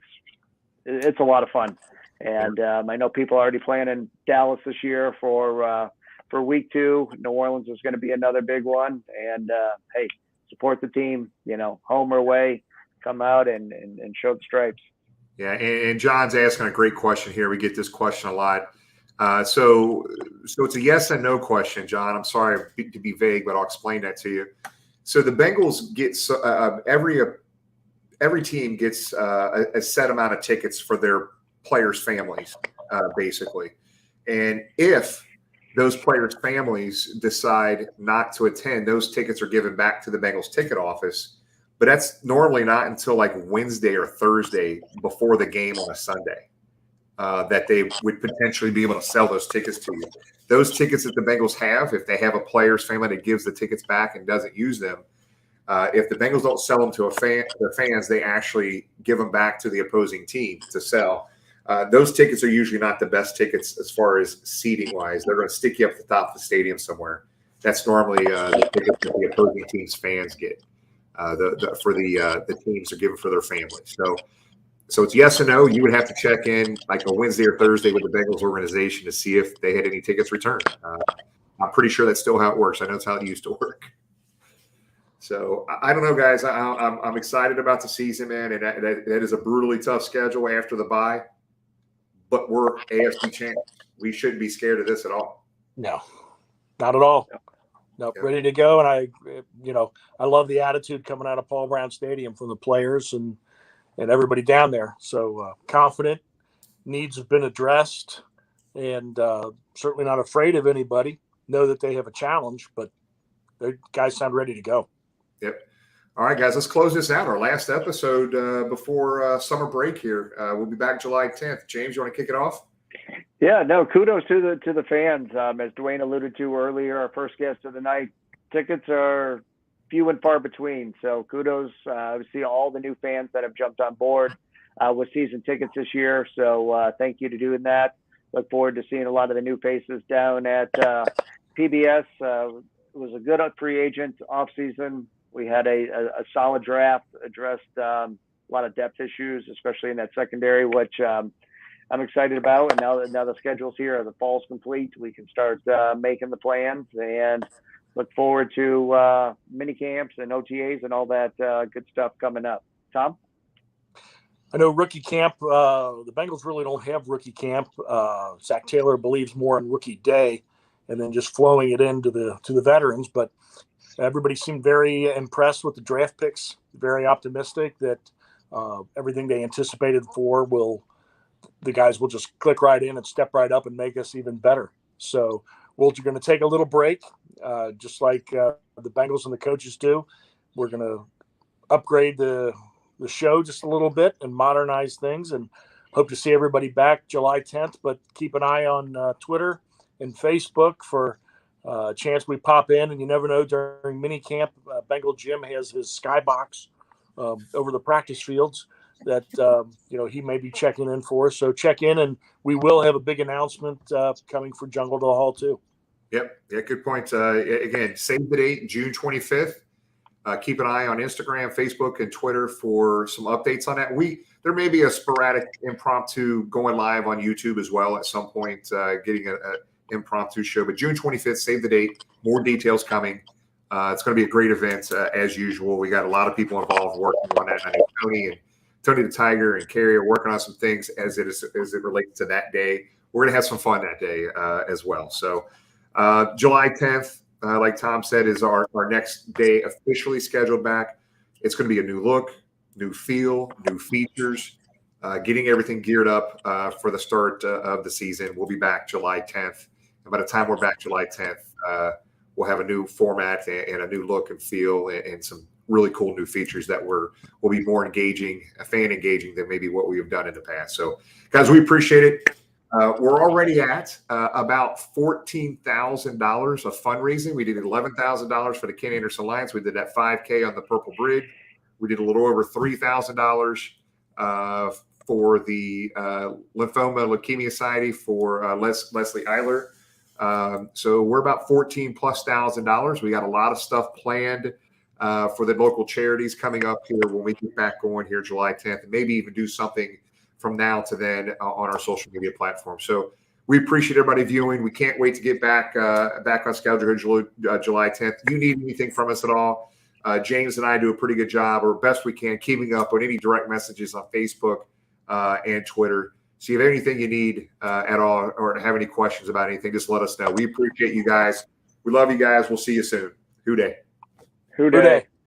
it's a lot of fun. And I know people are already playing in Dallas this year for week 2. New Orleans is going to be another big one. And, hey, support the team, home or away, come out and show the stripes. Yeah, and John's asking a great question here. We get this question a lot. So it's a yes and no question, John. I'm sorry to be vague, but I'll explain that to you. So the Bengals get every team gets a set amount of tickets for their players' families, basically. And if those players' families decide not to attend, those tickets are given back to the Bengals ticket office. But that's normally not until like Wednesday or Thursday before the game on a Sunday. that they would potentially be able to sell those tickets to you. Those tickets that the Bengals have, if they have a player's family that gives the tickets back and doesn't use them, if the Bengals don't sell them to their fans, they actually give them back to the opposing team to sell. Those tickets are usually not the best tickets as far as seating wise. They're going to stick you up at the top of the stadium somewhere. That's normally the tickets that the opposing team's fans get. The teams are given for their families. So it's yes or no. You would have to check in like a Wednesday or Thursday with the Bengals organization to see if they had any tickets returned. I'm pretty sure that's still how it works. I know it's how it used to work. So I don't know, guys. I'm excited about the season, man, and that is a brutally tough schedule after the bye. But we're AFC champs. We shouldn't be scared of this at all. No, not at all. No, ready to go. And I love the attitude coming out of Paul Brown Stadium from the players and everybody down there. So confident, needs have been addressed, and certainly not afraid of anybody. Know that they have a challenge, but the guys sound ready to go. Yep. All right, guys, let's close this out. Our last episode before summer break here. We'll be back July 10th. James, you want to kick it off? Yeah, no, kudos to the fans. As Duane alluded to earlier, our first guest of the night, tickets are few and far between. So kudos. We see all the new fans that have jumped on board with season tickets this year. So thank you to doing that. Look forward to seeing a lot of the new faces down at PBS. It was a good free agent off season. We had a solid draft, addressed a lot of depth issues, especially in that secondary, which I'm excited about. And now the schedule's here, the fall's complete. We can start making the plans and look forward to mini camps and OTAs and all that good stuff coming up. Tom? I know rookie camp, the Bengals really don't have rookie camp. Zach Taylor believes more in rookie day and then just flowing it into the veterans. But everybody seemed very impressed with the draft picks, very optimistic that everything they anticipated for the guys will just click right in and step right up and make us even better. So we're going to take a little break, just like the Bengals and the coaches do. We're going to upgrade the show just a little bit and modernize things, and hope to see everybody back July 10th. But keep an eye on Twitter and Facebook for a chance we pop in. And you never know, during mini camp, Bengal Jim has his skybox over the practice fields that he may be checking in for. So check in, and we will have a big announcement coming for Jungle to the Hall too. Yep. Yeah, good point. Again, save the date, June 25th. Keep an eye on Instagram, Facebook, and Twitter for some updates on that. There may be a sporadic impromptu going live on YouTube as well at some point, getting an impromptu show. But June 25th, save the date. More details coming. It's going to be a great event as usual. We got a lot of people involved working on that. I know Tony the Tiger and Carrie are working on some things as it relates to that day. We're going to have some fun that day as well. So July 10th, like Tom said, is our next day officially scheduled back. It's going to be a new look, new feel, new features, getting everything geared up for the start of the season. We'll be back July 10th. And by the time we're back July 10th, we'll have a new format and a new look and feel and some really cool new features that will be more engaging, fan engaging than maybe what we have done in the past. So, guys, we appreciate it. We're already at about $14,000 of fundraising. We did $11,000 for the Ken Anderson Alliance. We did that 5K on the Purple Bridge. We did a little over $3,000 for the Lymphoma Leukemia Society for Leslie Eiler. So we're about $14,000+. We got a lot of stuff planned for the local charities coming up here when we get back going here July 10th, and maybe even do something from now to then on our social media platform. So we appreciate everybody viewing. We can't wait to get back on schedule here July 10th. If you need anything from us at all, James and I do a pretty good job, or best we can, keeping up on any direct messages on Facebook and Twitter. So if you have anything you need at all, or have any questions about anything, just let us know. We appreciate you guys. We love you guys. We'll see you soon. Hoo day. Hoo day.